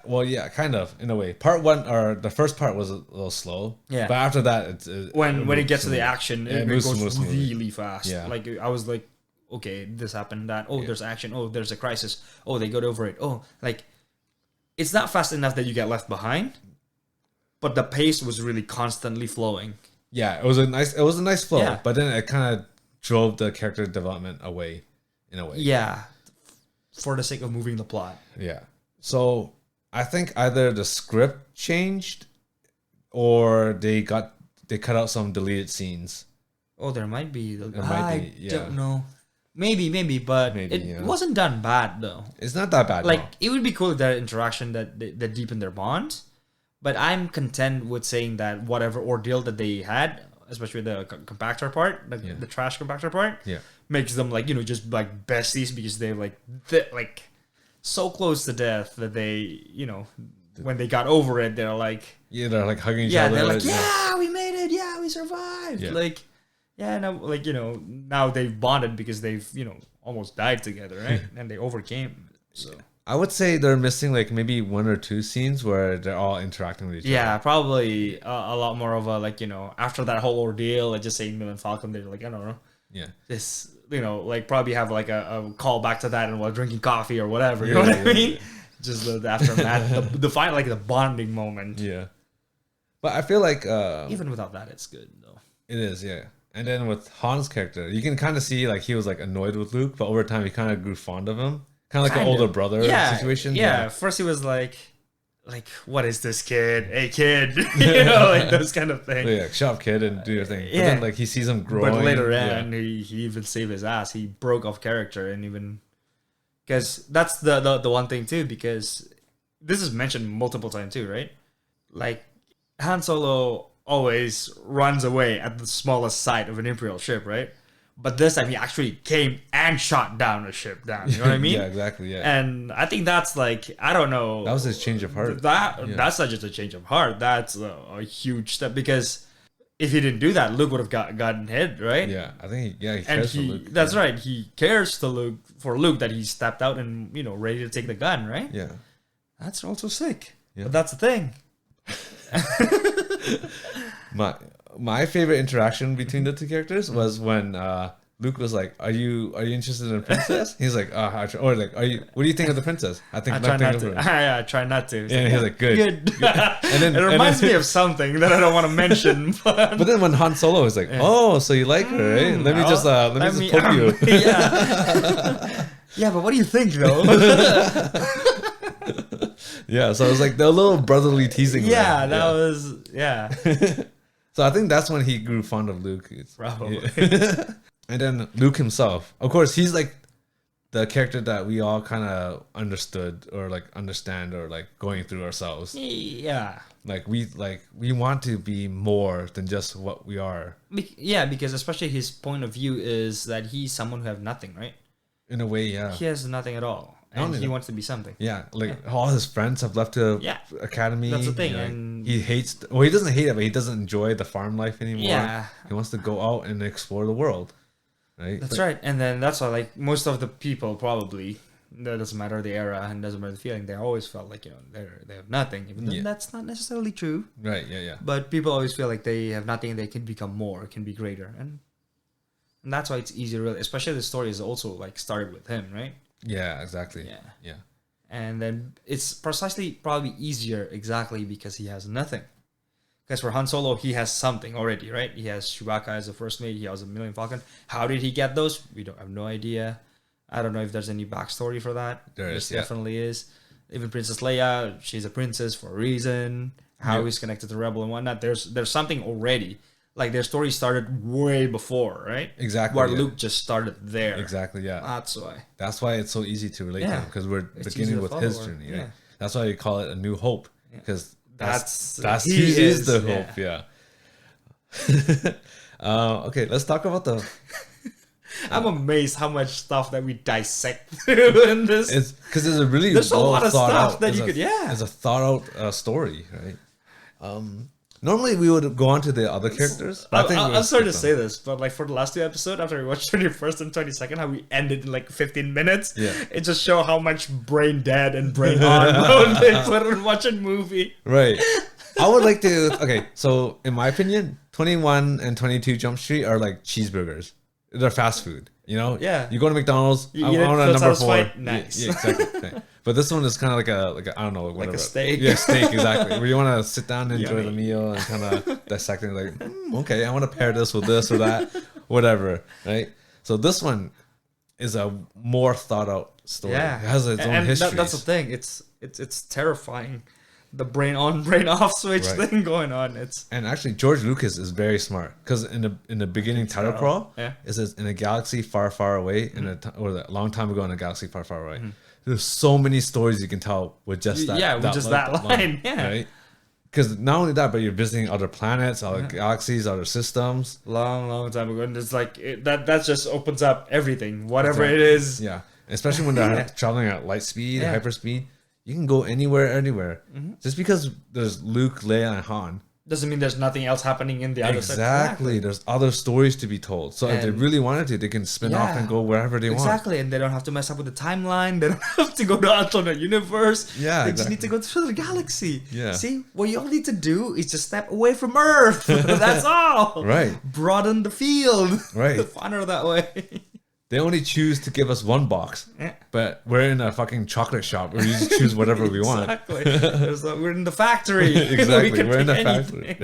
S1: Well, yeah, kind of in a way. Part one or the first part was a little slow.
S2: Yeah.
S1: But after that,
S2: when it
S1: moved
S2: gets to the
S1: smooth.
S2: action,
S1: Yeah,
S2: it
S1: it moves
S2: goes
S1: smoothly.
S2: really fast.
S1: Yeah.
S2: Like I was like, okay, this happened, that. Oh,
S1: Yeah.
S2: there's action. Oh, there's a crisis. Oh, they got over it. Oh, like it's not fast enough that you get left behind, but the pace was really constantly flowing.
S1: Yeah, it was a nice flow.
S2: Yeah.
S1: But then it kind of drove the character development away, in a way.
S2: Yeah, for the sake of moving the plot.
S1: Yeah. So I think either the script changed, or they cut out some deleted scenes.
S2: Oh, there might be.
S1: might be, yeah.
S2: Don't know. Maybe, but
S1: Maybe,
S2: it
S1: yeah.
S2: wasn't done bad though.
S1: It's not that bad.
S2: Like
S1: no.
S2: it would be cool if that interaction that deepened their bond, but I'm content with saying that whatever ordeal that they had, especially the compactor part,
S1: Yeah.
S2: the trash compactor part,
S1: Yeah.
S2: makes them like just like besties because they're like so close to death that they when they got over it they're like
S1: Yeah, they're like hugging each
S2: yeah
S1: other.
S2: they're like yeah we made it, yeah we survived,
S1: Yeah.
S2: like yeah now like now they've bonded because they've almost died together, right? And they overcame. So
S1: I would say they're missing like maybe 1 or 2 scenes where they're all interacting with each
S2: yeah,
S1: other.
S2: probably a lot more of a like after that whole ordeal, like just saying Millen Falcon, they're like I don't know
S1: Yeah.
S2: this like probably have like a call back to that and while drinking coffee or whatever. You
S1: Yeah,
S2: know what
S1: yeah,
S2: I mean? Just the aftermath, the final like the bonding moment.
S1: Yeah. But I feel like
S2: Even without that, it's good though.
S1: it is, yeah. And then with Han's character, you can kind of see like he was like annoyed with Luke, but over time he kind of grew fond of him. Kind of like an
S2: Kind
S1: older
S2: of.
S1: brother
S2: Yeah,
S1: situation.
S2: Yeah. First he was like, what is this kid? Hey kid, like those kind of things.
S1: Yeah, shut up, kid, and do your thing. But
S2: Yeah.
S1: then like he sees him growing.
S2: But later
S1: yeah.
S2: on, he even saved his ass. He broke off character and even because that's the one thing too. Because this is mentioned multiple times too, right? Like Han Solo always runs away at the smallest sight of an Imperial ship, right? But this time he actually came and shot down a ship down. You know what I mean?
S1: Yeah, exactly. Yeah,
S2: And I think that's like I don't know.
S1: that was his change of heart.
S2: That
S1: Yeah.
S2: that's not just a change of heart. That's a huge step because if he didn't do that, Luke would have gotten hit, right?
S1: Yeah, I think he
S2: And
S1: cares for
S2: he
S1: Luke.
S2: that's
S1: yeah.
S2: right. He cares to Luke that he stepped out and ready to take the gun, right?
S1: Yeah,
S2: That's also sick.
S1: Yeah.
S2: But that's the thing.
S1: my favorite interaction between the two characters was when Luke was like, "Are you interested in a princess?" He's like, or like, what do you think of the princess?" I think
S2: I try
S1: nothing
S2: not
S1: of
S2: to.
S1: her.
S2: Yeah, I try not to.
S1: Yeah, and he's like, "Good."
S2: And then, it reminds me of something that I don't want to mention. But
S1: then when Han Solo was like, "Oh, so you like her, right? Let me just poke you."
S2: Yeah. Yeah, but what do you think though?
S1: Yeah, so it was like the little brotherly teasing.
S2: Yeah, that was
S1: So I think that's when he grew fond of Luke.
S2: Probably.
S1: Yeah. And then Luke himself, of course, he's like the character that we all kind of understood or like understand or like going through ourselves.
S2: Yeah.
S1: Like we want to be more than just what we are.
S2: Yeah, because especially his point of view is that he's someone who have nothing, right?
S1: In a way, yeah.
S2: He has nothing at all, and he wants to be something.
S1: Yeah, like all his friends have left the academy.
S2: That's the thing,
S1: and he hates. Well, he doesn't hate it, but he doesn't enjoy the farm life anymore.
S2: Yeah,
S1: he wants to go out and explore the world. Right.
S2: That's right, and then that's why like most of the people probably. That doesn't matter the era and doesn't matter the feeling. They always felt like they have nothing, even though that's not necessarily true.
S1: Right. Yeah.
S2: But people always feel like they have nothing. They can become more, can be greater, and that's why it's easier. Really, especially the story is also like started with him, right?
S1: Yeah. Exactly. Yeah.
S2: And then it's precisely probably easier exactly because he has nothing. Because for Han Solo, he has something already, right? He has Chewbacca as a first mate. He has a Millennium Falcon. How did he get those? We don't have no idea. I don't know if there's any backstory for that. There definitely is. Even Princess Leia, she's a princess for a reason. How he's connected to Rebel and whatnot. There's something already. Like their story started way before, right?
S1: Exactly.
S2: Where Luke just started there.
S1: Exactly. Yeah.
S2: That's why.
S1: That's why it's so easy to relate to him because we're beginning with his journey. Right? That's why we call it A New Hope because that's he is the hope. Yeah. Okay, let's talk about the.
S2: I'm amazed how much stuff that we dissect through in this.
S1: It's because there's a really
S2: a lot of stuff that you could
S1: It's a thought out story, right? Normally we would go on to the other characters. But
S2: I'm sorry to say this, but like for the last two episodes, after we watched 21st and 22nd, how we ended in like 15 minutes, it just show how much brain dead and brain on mode they put on watching movie.
S1: Right. I would like to. Okay, so in my opinion, 21 and 22 Jump Street are like cheeseburgers. They're fast food, you know. Yeah. You go to McDonald's. I want a number 4.
S2: Nice.
S1: Yeah, exactly. Right. But this one is kind of like a I don't know, whatever.
S2: Like a steak.
S1: Yeah, steak, exactly. Where you want to sit down and enjoy the meal and kind of dissect it. Like, okay, I want to pair this with this or that, whatever. Right. So this one is a more thought out story. Yeah. It has its own history.
S2: That's the thing. It's terrifying. The brain on, brain off switch thing going on.
S1: And actually George Lucas is very smart because in the beginning title crawl, it says in a galaxy far, far away, or a long time ago in a galaxy far, far away. There's so many stories you can tell with just that.
S2: Yeah, with just that line. Yeah.
S1: Right. Because not only that, but you're visiting other planets, other galaxies, other systems.
S2: Long time ago, and it's like that just opens up everything, whatever it is.
S1: Yeah, especially when they're traveling at light speed, hyper speed. You can go anywhere. Just because there's Luke, Leia, and Han
S2: doesn't mean there's nothing else happening in the other side.
S1: Exactly. There's other stories to be told. So if they really wanted to, they can spin off and go wherever they want.
S2: Exactly. And they don't have to mess up with the timeline. They don't have to go to alternate universe.
S1: Yeah,
S2: they just need to go through the galaxy.
S1: Yeah.
S2: See, what you all need to do is just step away from Earth. That's all.
S1: Right.
S2: Broaden the field.
S1: Right.
S2: Funner that way.
S1: They only choose to give us one box, but we're in a fucking chocolate shop where we just choose whatever we want.
S2: Exactly. We're in the factory.
S1: Exactly. We're in the factory.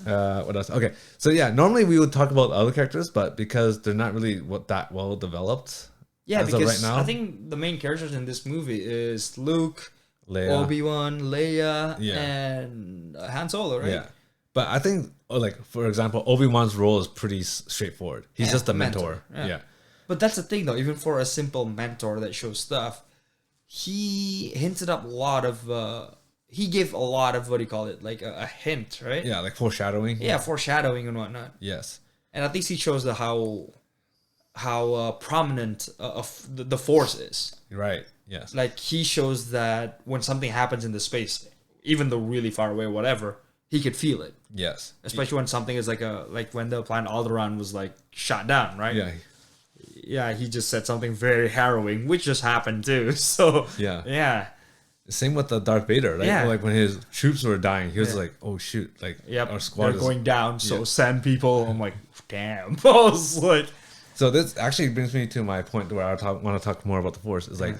S1: What else? Okay. So yeah, normally we would talk about other characters, but because they're not really that well developed.
S2: Yeah, because right now, I think the main characters in this movie is Luke,
S1: Leia.
S2: Obi-Wan, Leia, and Han Solo, right?
S1: Yeah. But I think, like, for example, Obi-Wan's role is pretty straightforward. He's just a mentor. Yeah.
S2: But that's the thing, though. Even for a simple mentor that shows stuff, he hinted up a lot of... he gave a lot of, what do you call it? Like a hint, right?
S1: Yeah, like foreshadowing.
S2: Yeah, foreshadowing and whatnot.
S1: Yes.
S2: And at least he shows how prominent the Force is.
S1: Right, yes.
S2: Like, he shows that when something happens in the space, even though really far away or whatever... he could feel it.
S1: Yes.
S2: Especially when something is like when the planet Alderaan was like shot down, right?
S1: Yeah.
S2: Yeah, he just said something very harrowing, which just happened too. So
S1: yeah.
S2: Yeah.
S1: Same with the Darth Vader. Like,
S2: Yeah.
S1: like when his troops were dying, he was like, "Oh shoot!" Like,
S2: Yep,
S1: our squad
S2: they're
S1: is
S2: going down. So
S1: yeah.
S2: send people. I'm like, damn. I was like,
S1: So this actually brings me to my point where I want to talk more about the Force. Is like,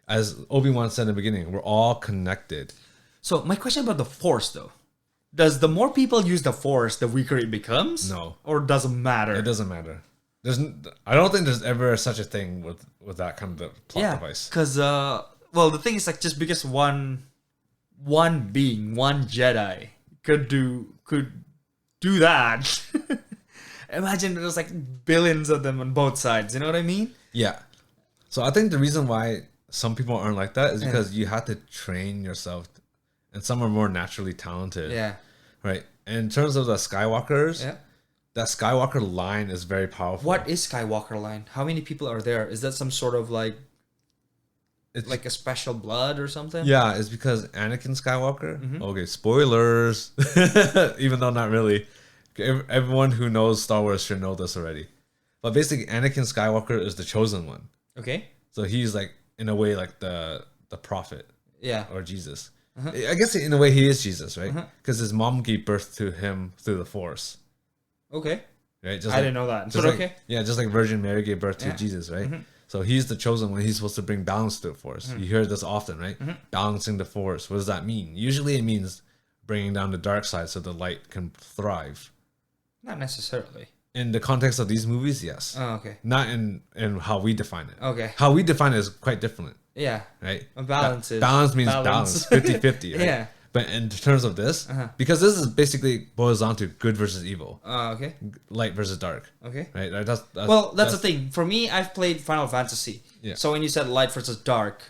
S1: as Obi-Wan said in the beginning, we're all connected.
S2: so my question about the Force though, does the more people use the Force, the weaker it becomes?
S1: No.
S2: Or doesn't matter?
S1: It doesn't matter. I don't think there's ever such a thing with that kind of plot device.
S2: Because well, the thing is like just because one being, one Jedi could do that. Imagine there's like billions of them on both sides. You know what I mean?
S1: Yeah. So I think the reason why some people aren't like that is because you have to train yourself, and some are more naturally talented.
S2: Yeah.
S1: Right. And in terms of the Skywalkers,
S2: Yeah.
S1: that Skywalker line is very powerful.
S2: What is Skywalker line? How many people are there? Is that some sort of like
S1: It's
S2: a special blood or something?
S1: yeah, it's because Anakin Skywalker.
S2: Mm-hmm.
S1: Okay, spoilers. Even though not really. Everyone who knows Star Wars should know this already. But basically, Anakin Skywalker is the chosen one.
S2: Okay.
S1: So he's like, in a way, like the prophet
S2: Yeah.
S1: or Jesus. I guess in a way he is Jesus, right? Because his mom gave birth to him through the Force,
S2: Okay.
S1: right?
S2: I didn't know that.
S1: Just
S2: But
S1: like,
S2: okay.
S1: yeah, just like Virgin Mary gave birth to
S2: Yeah.
S1: Jesus, right? So he's the chosen one. He's supposed to bring balance to the Force. You hear this often, right? Balancing the Force. What does that mean? Usually it means bringing down the dark side so the light can thrive.
S2: Not necessarily.
S1: In the context of these movies, yes.
S2: Oh, okay.
S1: Not in how we define it.
S2: Okay.
S1: How we define it is quite different,
S2: Yeah.
S1: right?
S2: A balance is
S1: Balance means
S2: balance.
S1: balance. 50-50, right?
S2: Yeah.
S1: But in terms of this, because this is basically boils down to good versus evil,
S2: Okay.
S1: light versus dark,
S2: Okay.
S1: right? That's
S2: The thing. For me, I've played Final Fantasy.
S1: Yeah.
S2: So when you said light versus dark,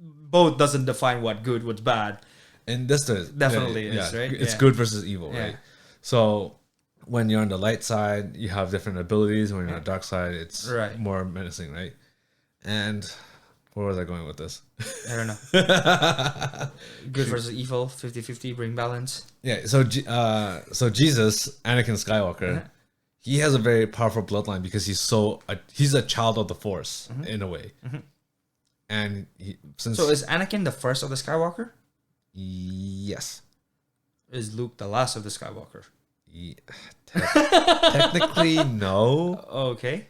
S2: both doesn't define what good, what's bad.
S1: and this is
S2: Definitely is, right?
S1: It's
S2: Yeah.
S1: good versus evil,
S2: Yeah.
S1: right? So when you're on the light side, you have different abilities. When you're on the dark side, it's
S2: Right.
S1: more menacing, right? And where was I going with this?
S2: I don't know. Good versus evil, 50-50, bring balance.
S1: Yeah, so Jesus, Anakin Skywalker, he has a very powerful bloodline because he's a child of the Force in a way, and
S2: So is Anakin the first of the Skywalker?
S1: yes,
S2: Is Luke the last of the Skywalker?
S1: technically no,
S2: Okay.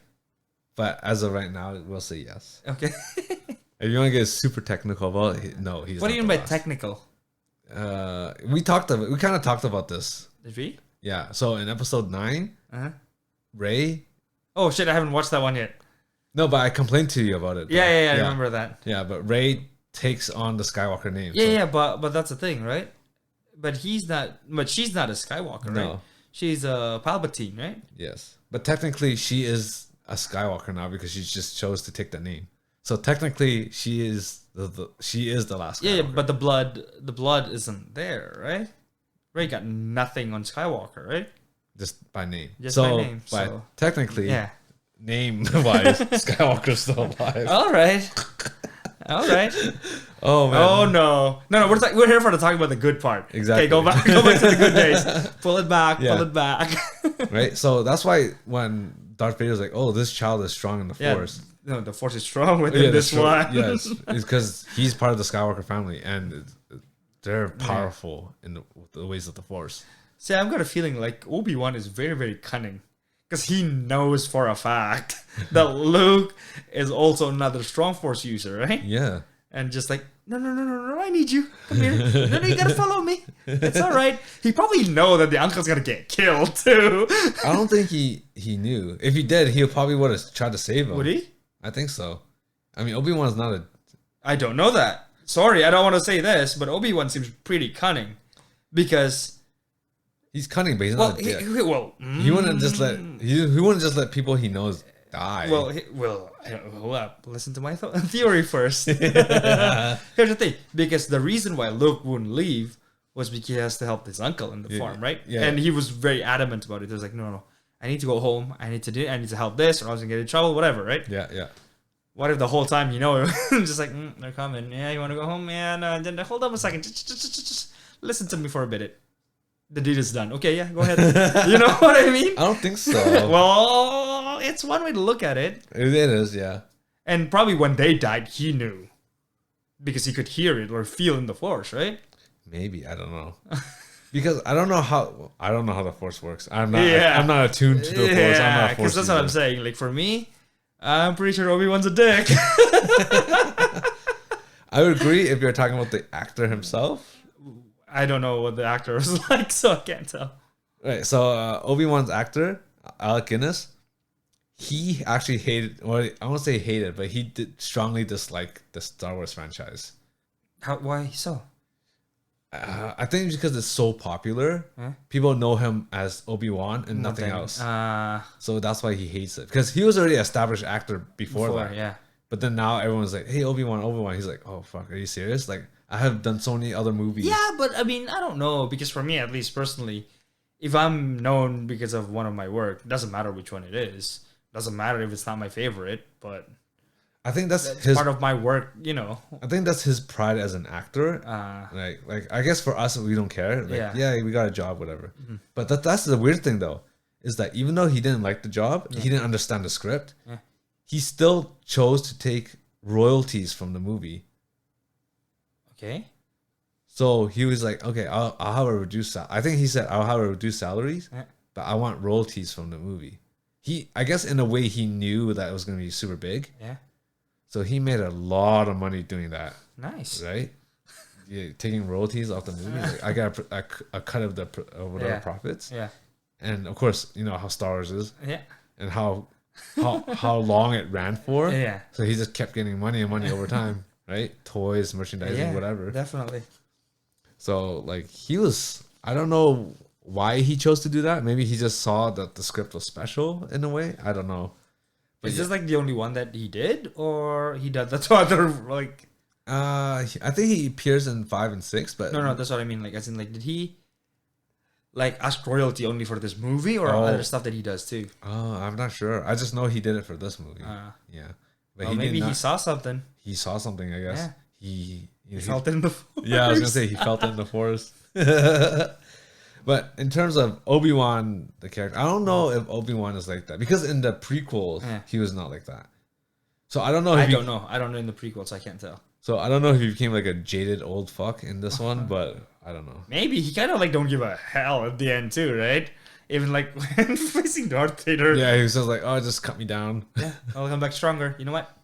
S1: but as of right now, we'll say yes.
S2: Okay.
S1: If you want to get super technical about it, no, he's.
S2: What do
S1: not
S2: you mean
S1: the
S2: by
S1: last.
S2: technical?
S1: We kind of talked about this.
S2: Did we?
S1: Yeah, so in episode 9,
S2: Uh-huh.
S1: Ray.
S2: Oh shit! I haven't watched that one yet.
S1: No, but I complained to you about it.
S2: Yeah,
S1: though.
S2: I remember that.
S1: Yeah, but Ray takes on the Skywalker name.
S2: Yeah,
S1: so-
S2: yeah, but that's the thing, right? But he's not. But she's not a Skywalker, right?
S1: No.
S2: She's a Palpatine, right?
S1: Yes, but technically she is a Skywalker now because she just chose to take the name. So technically she is the last.
S2: Yeah,
S1: Skywalker.
S2: but the blood isn't there, right? Ray got nothing on Skywalker, right?
S1: just by name.
S2: Just
S1: so,
S2: by name,
S1: but
S2: so-
S1: technically,
S2: Yeah.
S1: name wise, Skywalker's still alive.
S2: All right. All right.
S1: Oh man.
S2: Oh no. No, we're here for to talk about the good part.
S1: Exactly.
S2: Okay, go back to the good days. Pull it back,
S1: Yeah.
S2: pull it back.
S1: Right. So that's why when Darth Vader's like, "Oh, this child is strong in the
S2: Yeah.
S1: Force."
S2: No, the force is strong within
S1: Yeah,
S2: this one.
S1: Yes, it's because he's part of the Skywalker family, and they're powerful in the ways of the Force.
S2: See, I've got a feeling like Obi-Wan is very, very cunning. Because he knows for a fact that Luke is also another strong force user, right?
S1: Yeah.
S2: And just like, no, I need you. Come here. No, you gotta follow me. It's all right. He probably know that the uncle's gonna get killed too.
S1: I don't think he knew. If he did, he probably would have tried to save him.
S2: Would he?
S1: I think so. I mean, Obi-Wan's not a...
S2: I don't know that. Sorry, I don't want to say this, but Obi-Wan seems pretty cunning. Because,
S1: He's cunning, but he's
S2: well,
S1: not a dick.
S2: he
S1: He wouldn't just let... He wouldn't just let people he knows die.
S2: Hold up. Listen to my theory first. Here's the thing. Because the reason why Luke wouldn't leave was because he has to help his uncle in the farm, right?
S1: yeah.
S2: And he was very adamant about it. He was like, no. I need to go home. I need to help this, or I was going to get in trouble, whatever, right?
S1: Yeah.
S2: What if the whole time just like, they're coming. Yeah, you want to go home? Yeah, no. Then hold up a second. Just listen to me for a bit. The deed is done. Okay, yeah, go ahead. You know what I mean?
S1: I don't think so.
S2: Well, it's one way to look at it.
S1: It is, yeah.
S2: And probably when they died, he knew. because he could hear it or feel in the Force, right?
S1: Maybe, I don't know. Because I don't know how the Force works. I'm not attuned to the Force. I'm not a Force
S2: because that's what I'm saying. Like for me, I'm pretty sure Obi-Wan's a dick.
S1: I would agree if you're talking about the actor himself.
S2: I don't know what the actor was like, so I can't tell.
S1: Right, so Obi-Wan's actor, Alec Guinness, he actually hated, or I won't say hated, but he did strongly dislike the Star Wars franchise.
S2: Why so?
S1: I think it's because it's so popular.
S2: Huh?
S1: People know him as Obi-Wan and nothing else. So that's why he hates it. Because he was already an established actor before that.
S2: Yeah.
S1: But then now everyone's like, hey, Obi-Wan. He's like, oh, fuck, are you serious? Like, I have done so many other movies.
S2: Yeah, but I mean, I don't know. Because for me, at least personally, if I'm known because of one of my work, it doesn't matter which one it is. Doesn't matter if it's not my favorite, but
S1: I think that's
S2: his part of my work, you know.
S1: I think that's his pride as an actor. Like I guess for us, we don't care. Like, yeah, we got a job, whatever. Mm-hmm. But that's the weird thing, though, is that even though he didn't like the job, he didn't understand the script, he still chose to take royalties from the movie.
S2: Okay.
S1: So he was like, okay, I'll have a reduced I think he said, I'll have a reduced salaries, but I want royalties from the movie. I guess in a way he knew that it was going to be super big. Yeah. So he made a lot of money doing that.
S2: Nice.
S1: Right? Yeah, taking royalties off the movie. Like, I got a cut of the whatever profits. Yeah. And of course, you know how Star Wars is. Yeah. And how long it ran for. Yeah. So he just kept getting money and money over time. Right? Toys, merchandising, whatever.
S2: Definitely.
S1: So like I don't know why he chose to do that. Maybe he just saw that the script was special in a way. I don't know.
S2: But is this like the only one that he did, or he did that to other like?
S1: I think he appears in 5 and 6, but
S2: no, that's what I mean. Like, as in, like, did he like ask royalty only for this movie, or other stuff that he does too?
S1: Oh, I'm not sure. I just know he did it for this movie. Yeah,
S2: but maybe he saw something.
S1: He saw something, I guess.
S2: Yeah. He felt it in the Force.
S1: Yeah, I was gonna say he felt it in the Force. But in terms of Obi-Wan, the character, I don't know if Obi-Wan is like that. Because in the prequels, he was not like that. So I don't know.
S2: I don't know. I don't know in the prequels. I can't tell.
S1: So I don't know if he became like a jaded old fuck in this one, but I don't know.
S2: Maybe. He kind of like don't give a hell at the end too, right? Even like when facing Darth Vader.
S1: Yeah, he was just like, oh, just cut me down.
S2: Yeah, I'll come back stronger. You know what?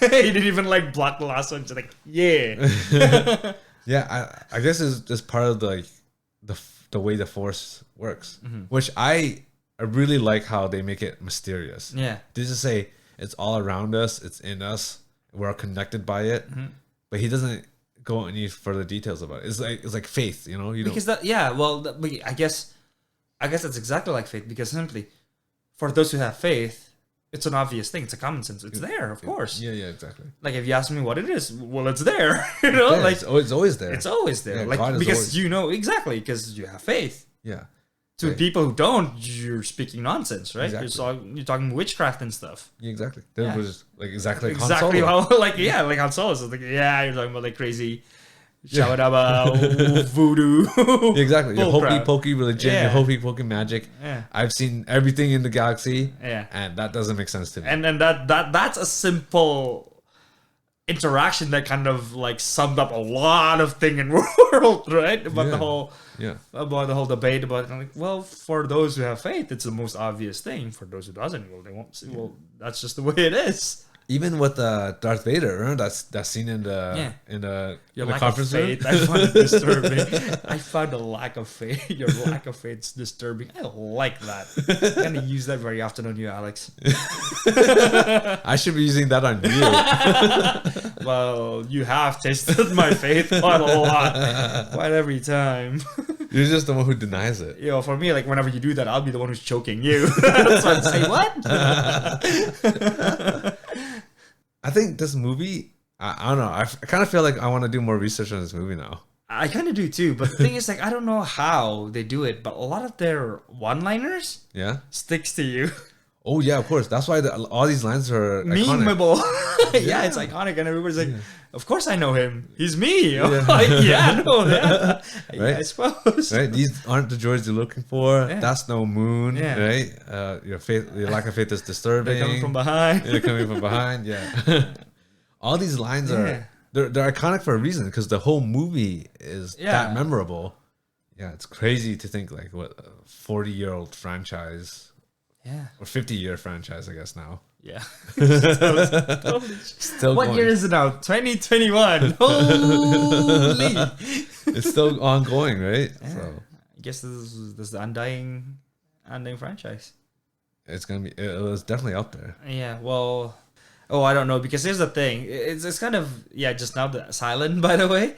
S2: He didn't even like block the last one. Just like, yeah.
S1: Yeah, I guess it's just part of the way the Force works, which I really like how they make it mysterious. Yeah, they just say it's all around us, it's in us, we're connected by it, but he doesn't go any further details about it. It's like faith, you know.
S2: Because I guess that's exactly like faith, because simply for those who have faith, it's an obvious thing. It's a common sense. It's there, of course.
S1: Yeah, exactly.
S2: Like if you ask me what it is, well, it's there. You know, like
S1: it's always there.
S2: It's always there.
S1: Yeah,
S2: like because you know exactly because you have faith.
S1: Yeah.
S2: To people who don't, you're speaking nonsense, right?
S1: Exactly.
S2: You're talking witchcraft and stuff.
S1: Yeah, exactly. That was like exactly
S2: how like Han Solo. So like you're talking about like crazy. Shabba voodoo.
S1: Exactly. Your hokey pokey religion, your hokey pokey magic. Yeah. I've seen everything in the galaxy. Yeah. And that doesn't make sense to me.
S2: And then that's a simple interaction that kind of like summed up a lot of thing in world, right? About the whole debate about it. I'm like, well, for those who have faith, it's the most obvious thing. For those who doesn't, well, they won't see. Well, that's just the way it is.
S1: Even with Darth Vader, remember that scene in the conference room?
S2: I found it disturbing. I found the lack of faith. Your lack of faith is disturbing. I like that. I'm gonna use that very often on you, Alex.
S1: I should be using that on you.
S2: Well, you have tasted my faith quite a lot, quite every time.
S1: You're just the one who denies it.
S2: You know, for me, like whenever you do that, I'll be the one who's choking you. That's why I say what.
S1: I think this movie, I don't know. I kind of feel like I want to do more research on this movie now.
S2: I kind of do too. But the thing is, like, I don't know how they do it, but a lot of their one-liners sticks to you.
S1: Oh, yeah, of course. That's why all these lines are
S2: memeable. Yeah, it's iconic. And everybody's like, of course I know him. He's me. Like, I know that. Right? I suppose.
S1: Right? These aren't the droids you're looking for. Yeah. That's no moon. Yeah. Right? Your lack of faith is disturbing.
S2: They're coming from behind.
S1: They're coming from behind. Yeah. All these lines are they're iconic for a reason because the whole movie is
S2: Yeah.
S1: that memorable. Yeah, it's crazy to think like what a 40-year-old franchise
S2: Yeah.
S1: or 50-year franchise, I guess now.
S2: Yeah.
S1: Still
S2: What
S1: going.
S2: year is it now? 2021. Holy.
S1: It's still ongoing, right?
S2: Yeah.
S1: So
S2: I guess this is the undying franchise.
S1: it's gonna be. It was definitely up there.
S2: Yeah. Well. Oh, I don't know because here's the thing. It's kind of just now the silent. By the way,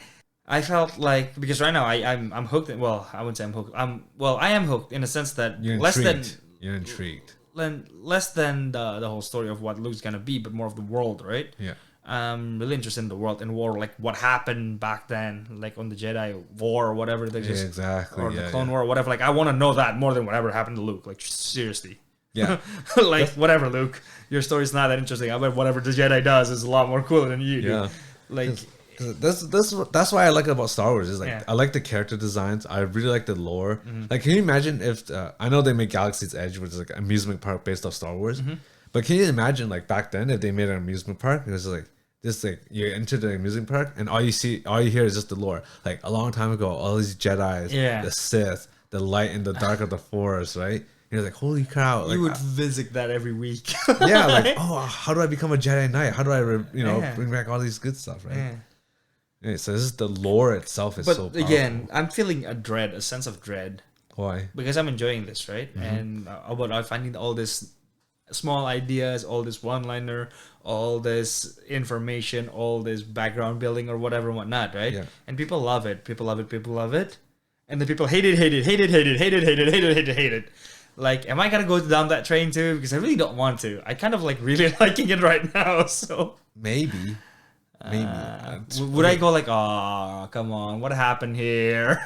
S2: I felt like because right now I'm hooked. Well, I wouldn't say I'm hooked. I am hooked in a sense that
S1: You're intrigued. You're intrigued.
S2: less than the whole story of what Luke's gonna be, but more of the world, right?
S1: Yeah.
S2: I'm really interested in the world and war, like what happened back then, like on the Jedi War or whatever they just
S1: Exactly.
S2: or the Clone War or whatever. Like I want to know that more than whatever happened to Luke. Like seriously.
S1: Yeah.
S2: Like whatever, Luke. Your story's not that interesting. I bet whatever the Jedi does is a lot more cooler than you do.
S1: Yeah.
S2: Like
S1: That's why I like it about Star Wars. Is like
S2: Yeah.
S1: I like the character designs. I really like the lore. Like, can you imagine if I know they made Galaxy's Edge, which is like an amusement park based off Star Wars, but can you imagine like back then if they made an amusement park? It was like this, like you enter the amusement park and all you hear is just the lore. Like a long time ago, all these Jedi's,
S2: Yeah.
S1: the Sith, the light and the dark of the Force, right? You're like, holy cow! Like,
S2: you would visit that every week.
S1: yeah, like, oh, how do I become a Jedi Knight? How do I,
S2: Yeah.
S1: bring back all these good stuff, right?
S2: Yeah.
S1: Yeah, so this is the lore itself is
S2: But
S1: so powerful.
S2: again, I'm feeling a sense of dread
S1: Why?
S2: because I'm enjoying this, right? And about I'm finding all this small ideas, all this one-liner, all this information, all this background building or whatever and whatnot, right?
S1: Yeah.
S2: And people love it. People love it. People love it. And the people hate it, hate it, hate it, hate it, hate it, hate it, hate it, hate it, hate it. Like, am I gonna go down that train too? Because I really don't want to. I kind of like really liking it right now. So
S1: Maybe.
S2: would I go like, oh, come on, what happened here?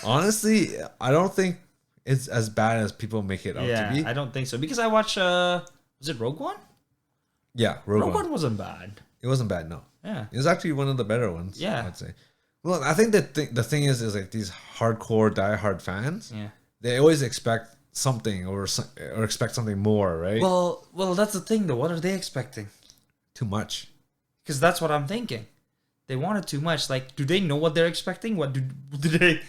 S1: Honestly, I don't think it's as bad as people make it out
S2: Yeah,
S1: to be.
S2: I don't think so because I watched. Was it Rogue One?
S1: Yeah, Rogue One.
S2: One wasn't bad.
S1: It wasn't bad, no.
S2: Yeah.
S1: It was actually one of the better ones.
S2: Yeah.
S1: I'd say. Well, I think the thing is like these hardcore diehard fans.
S2: Yeah.
S1: They always expect something or expect something more, right?
S2: Well, that's the thing though. What are they expecting?
S1: Too much.
S2: Because that's what I'm thinking. They wanted too much. Like, do they know what they're expecting? What do they?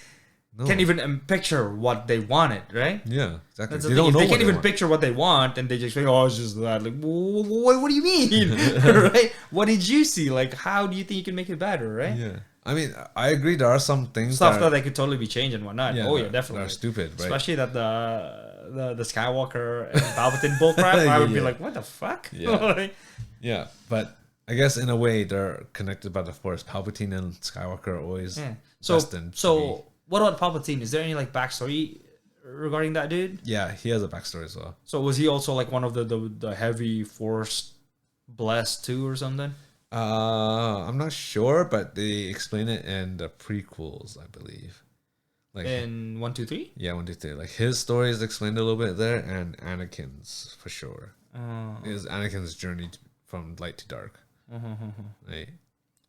S1: No.
S2: Can't even picture what they wanted, right?
S1: Yeah, exactly.
S2: That's the
S1: They
S2: thing.
S1: don't
S2: If
S1: know
S2: they
S1: what
S2: can't even
S1: want.
S2: picture what they want, and they just think, "Oh, it's just that." Like, what do you mean, right? What did you see? Like, how do you think you can make it better, right?
S1: Yeah. I mean, I agree. There are some things
S2: Stuff that they could totally be changed and whatnot. Oh yeah,
S1: that
S2: definitely.
S1: are stupid, right?
S2: Especially that the Skywalker and Palpatine bullcrap. I would be
S1: Yeah.
S2: like, what the fuck?
S1: Yeah.
S2: Like,
S1: Yeah, but I guess in a way they're connected by the Force. Palpatine and Skywalker are always
S2: yeah.
S1: destined. to
S2: So what about Palpatine? Is there any like backstory regarding that dude?
S1: be- yeah, he has a backstory as well.
S2: So was he also like one of the heavy Force blessed too or something?
S1: I'm not sure, but they explain it in the prequels, I believe. Like
S2: In 1, 2, 3?
S1: yeah, 1, 2, 3. Like his story is explained a little bit there, and Anakin's for sure. Is Anakin's journey from light to dark, right?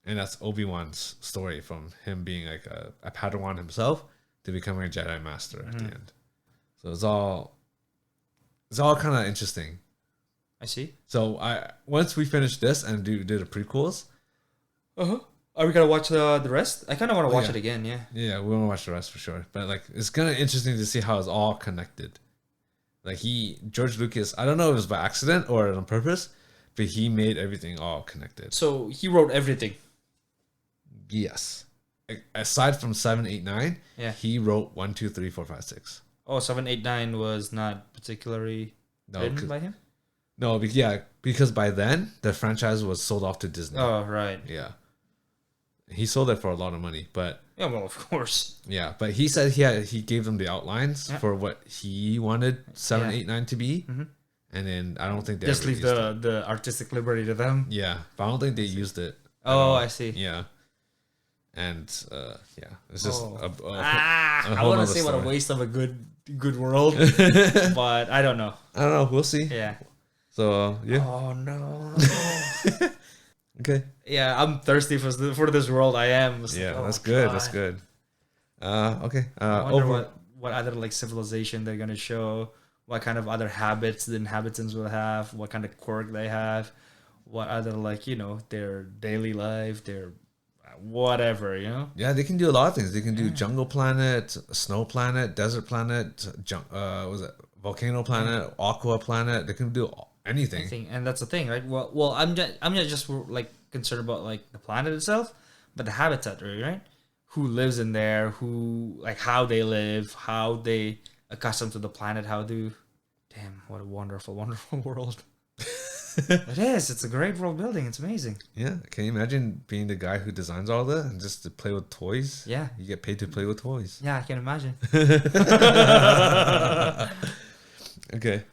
S1: And that's Obi-Wan's story from him being like a Padawan himself to becoming a Jedi Master at the end. So it's all kind of interesting.
S2: I see.
S1: So once we finish this and do the prequels,
S2: Are we gonna watch the rest? I kind of want to watch
S1: yeah.
S2: it again. Yeah.
S1: yeah, we want to watch the rest for sure. But like, it's kind of interesting to see how it's all connected. Like George Lucas, I don't know if it was by accident or on purpose, but he made everything all connected.
S2: So he wrote everything.
S1: Yes. Aside from 7, 8, 9,
S2: Yeah.
S1: he wrote 1, 2, 3, 4, 5, 6.
S2: Oh, 7, 8, 9 was not particularly
S1: No,
S2: written by him.
S1: because by then the franchise was sold off to Disney.
S2: Oh, right.
S1: Yeah, he sold it for a lot of money, but
S2: Yeah, well, of course.
S1: yeah, but he said he gave them the outlines
S2: Yeah.
S1: for what he wanted 7,
S2: Yeah.
S1: 8, 9 to be, and then I don't think they
S2: Just
S1: ever
S2: leave
S1: used it.
S2: the artistic liberty to them.
S1: Yeah, but I don't think they used it. at
S2: Oh,
S1: all.
S2: I see.
S1: Yeah, and yeah, it's just
S2: Oh.
S1: a
S2: I
S1: whole
S2: want to
S1: nother
S2: say what a
S1: story.
S2: waste of a good world, but I don't know.
S1: I don't know. We'll see.
S2: Yeah.
S1: So yeah,
S2: Oh no.
S1: okay.
S2: Yeah, I'm thirsty for this world. I am. It's
S1: Yeah,
S2: like, oh,
S1: that's good.
S2: God.
S1: That's good. Okay.
S2: I wonder
S1: Over.
S2: what other like civilization they're gonna show. What kind of other habits the inhabitants will have. What kind of quirk they have. what other, like, their daily life, their whatever,
S1: Yeah, they can do a lot of things. They can do jungle planet, snow planet, desert planet, was it volcano planet, aqua planet. They can do anything.
S2: And that's the thing, right? Well, I'm not just like concerned about like the planet itself, but the habitat, right? Who lives in there? Who, like, how they live, how they accustomed to the planet, damn, what a wonderful, wonderful world. It is. It's a great world building. It's amazing.
S1: Yeah. Can you imagine being the guy who designs all that and just to play with toys?
S2: Yeah.
S1: You get paid to play with toys.
S2: Yeah, I can imagine.
S1: Okay.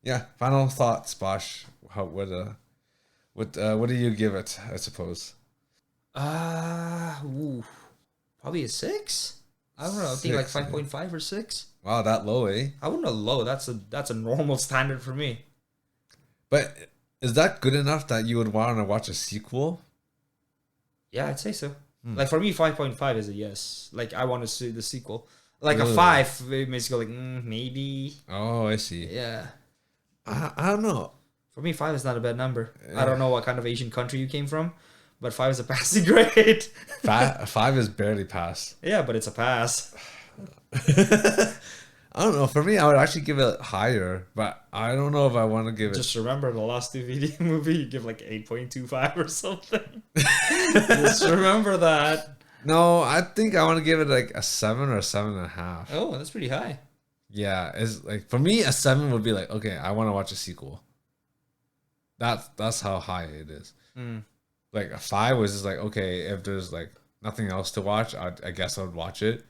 S1: Yeah. Final thoughts, Bosh. What do you give it? I suppose.
S2: Probably a 6. I don't know. I think like 5.5 or 6.
S1: Wow, that low, eh?
S2: I wouldn't know low. That's a normal standard for me.
S1: But is that good enough that you would want to watch a sequel?
S2: Yeah, I'd say so. Like, for me, 5.5 is a yes. Like, I want to see the sequel. Like, a 5, it makes you go like, maybe.
S1: Oh, I see.
S2: Yeah.
S1: I don't know.
S2: For me, 5 is not a bad number. I don't know what kind of Asian country you came from, but 5 is a passing grade.
S1: 5 is barely pass.
S2: Yeah, but it's a pass.
S1: I don't know. For me, I would actually give it higher, but I don't know if I want to give it.
S2: Just remember the last DVD movie, you give like 8.25 or something. Just remember that.
S1: No, I think I want to give it like a 7 or a 7.5.
S2: Oh, that's pretty high.
S1: Yeah, it's like, for me, a 7 would be like, okay, I want to watch a sequel. That's how high it is. Like a 5 was just like, okay, if there's like nothing else to watch, I guess I would watch it.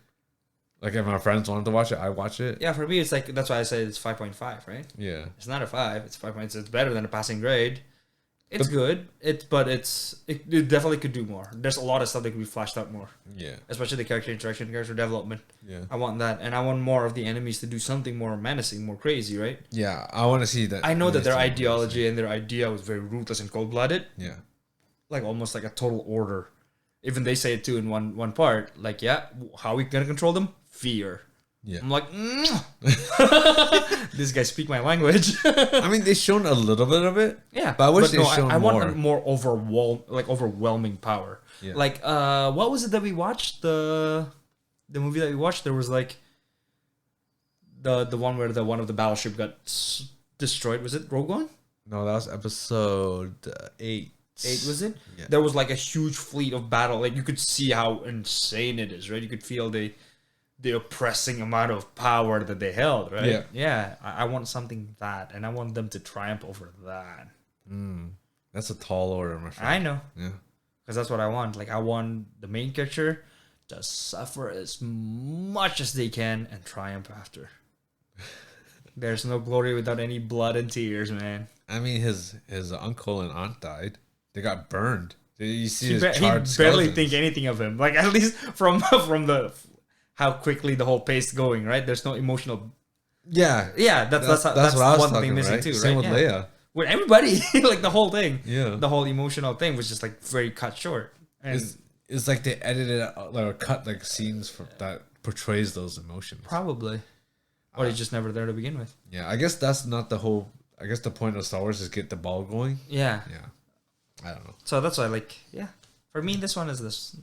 S1: Like, if my friends wanted to watch it, I watch it.
S2: Yeah, for me, it's like, that's why I say it's 5.5, right?
S1: Yeah.
S2: It's not a 5, it's 5 points. It's better than a passing grade. It's good. It definitely could do more. There's a lot of stuff that could be flashed out more.
S1: Yeah.
S2: Especially the character interaction, character development.
S1: Yeah.
S2: I want that. And I want more of the enemies to do something more menacing, more crazy, right?
S1: Yeah, I want to see that.
S2: I know that their ideology and their idea was very ruthless and cold-blooded.
S1: Yeah.
S2: Like, almost like a total order. Even they say it too in one part. Like, yeah, how are we going to control them? Fear.
S1: Yeah.
S2: I'm like, this guy speak my language.
S1: I mean, they've shown a little bit of it.
S2: Yeah,
S1: but I wish they shown
S2: I
S1: more.
S2: want more overwhelming power.
S1: Yeah.
S2: Like, what was it that we watched? The movie that we watched, there was like the one where one of the battleship got destroyed. Was it Rogue One?
S1: No, that was episode 8.
S2: 8, was it?
S1: Yeah.
S2: There was like a huge fleet of battle. Like, you could see how insane it is, right? You could feel the oppressing amount of power that they held, right?
S1: Yeah.
S2: Yeah. I want something that, and I want them to triumph over that.
S1: That's a tall order, my friend.
S2: I know.
S1: Yeah.
S2: Because that's what I want. Like, I want the main character to suffer as much as they can and triumph after. There's no glory without any blood and tears, man.
S1: I mean, his uncle and aunt died. They got burned. You see his
S2: He
S1: charred
S2: barely
S1: skeletons.
S2: think anything of him. Like, at least from the how quickly the whole pace going, right? There's no emotional.
S1: Yeah.
S2: Yeah, that's
S1: what I was
S2: one
S1: talking
S2: thing missing
S1: right?
S2: too,
S1: Same
S2: right?
S1: with Leia.
S2: With everybody, like the whole thing.
S1: Yeah.
S2: The whole emotional thing was just like very cut short. And
S1: It's like they edited out, or cut like scenes that portrays those emotions.
S2: probably. Or he's just never there to begin with.
S1: Yeah, I guess that's not the whole. I guess the point of Star Wars is get the ball going.
S2: Yeah.
S1: Yeah. I don't know.
S2: So that's why, like, yeah. For me, this one is this.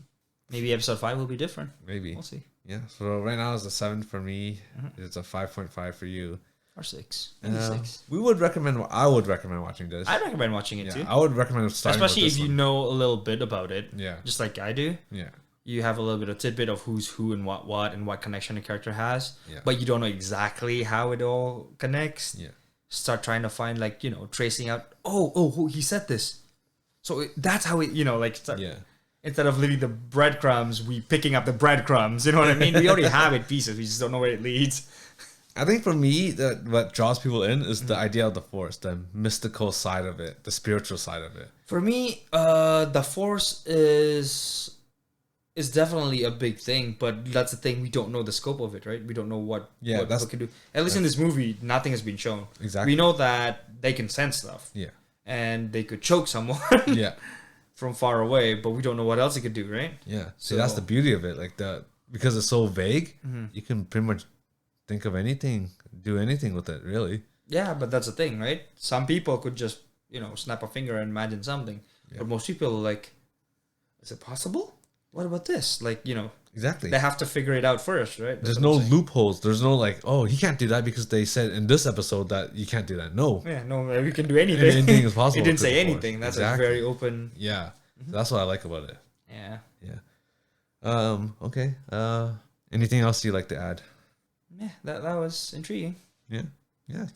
S2: Maybe episode 5 will be different.
S1: Maybe.
S2: We'll see.
S1: Yeah. So right now it's a 7 for me. It's a 5.5 for you.
S2: Or 6. Maybe 6.
S1: We would recommend. I would recommend watching this.
S2: I'd recommend watching it
S1: Yeah,
S2: too.
S1: I would recommend starting
S2: Especially
S1: with
S2: if
S1: this
S2: you
S1: one.
S2: know a little bit about it.
S1: Yeah.
S2: Just like I do.
S1: Yeah.
S2: You have a little bit of tidbit of who's who and what and what connection a character has.
S1: Yeah.
S2: But you don't know exactly how it all connects.
S1: Yeah.
S2: Start trying to find, like, tracing out, oh, he said this. So that's how it, start,
S1: Yeah.
S2: instead of leaving the breadcrumbs, we picking up the breadcrumbs. You know what I mean? We already have it pieces. We just don't know where it leads.
S1: I think for me, what draws people in is the idea of the Force, the mystical side of it, the spiritual side of it.
S2: For me, the Force is definitely a big thing, but that's the thing. We don't know the scope of it, right? We don't know what people can do. At least in this movie, nothing has been shown.
S1: Exactly.
S2: We know that they can sense stuff.
S1: Yeah.
S2: And they could choke someone.
S1: Yeah.
S2: From far away, but we don't know what else it could do, right?
S1: Yeah. See, that's the beauty of it. Like because it's so vague, you can pretty much think of anything, do anything with it, really.
S2: Yeah, but that's the thing, right? Some people could just snap a finger and imagine something.
S1: Yeah.
S2: But most people are like, is it possible? What about this? Like,
S1: Exactly.
S2: they have to figure it out first, right?
S1: There's no loopholes. There's no like, oh, he can't do that because they said in this episode that you can't do that. No.
S2: Yeah, no, we can do anything.
S1: Anything is possible.
S2: He didn't say anything. That's a very open.
S1: Yeah. That's what I like about it.
S2: Yeah.
S1: Yeah. Okay. Anything else you'd like to add?
S2: Yeah, that was intriguing.
S1: Yeah. Yeah.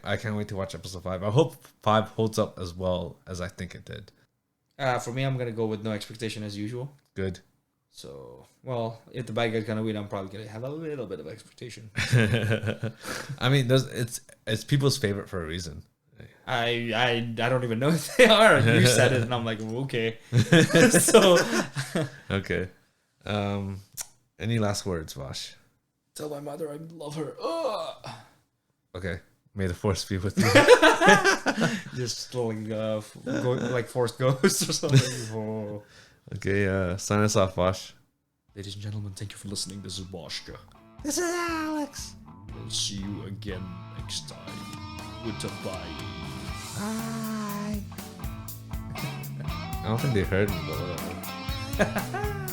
S1: I can't wait to watch episode 5. I hope 5 holds up as well as I think it did.
S2: For me, I'm gonna go with no expectation as usual.
S1: Good.
S2: So, well, if the bad guy's gonna win, I'm probably gonna have a little bit of expectation.
S1: I mean, it's people's favorite for a reason.
S2: I don't even know if they are. You said it, and I'm like, okay. So,
S1: okay. Any last words, Bosh?
S2: Tell my mother I love her. Ugh.
S1: Okay. May the force be with you.
S2: Just like Force Ghost or something. Oh.
S1: Okay, sign us off, Bosh.
S2: Ladies and gentlemen, thank you for listening. This is Bosh.
S1: This is Alex.
S2: We'll see you again next time with a bye.
S1: Bye. I don't think they heard me, but whatever.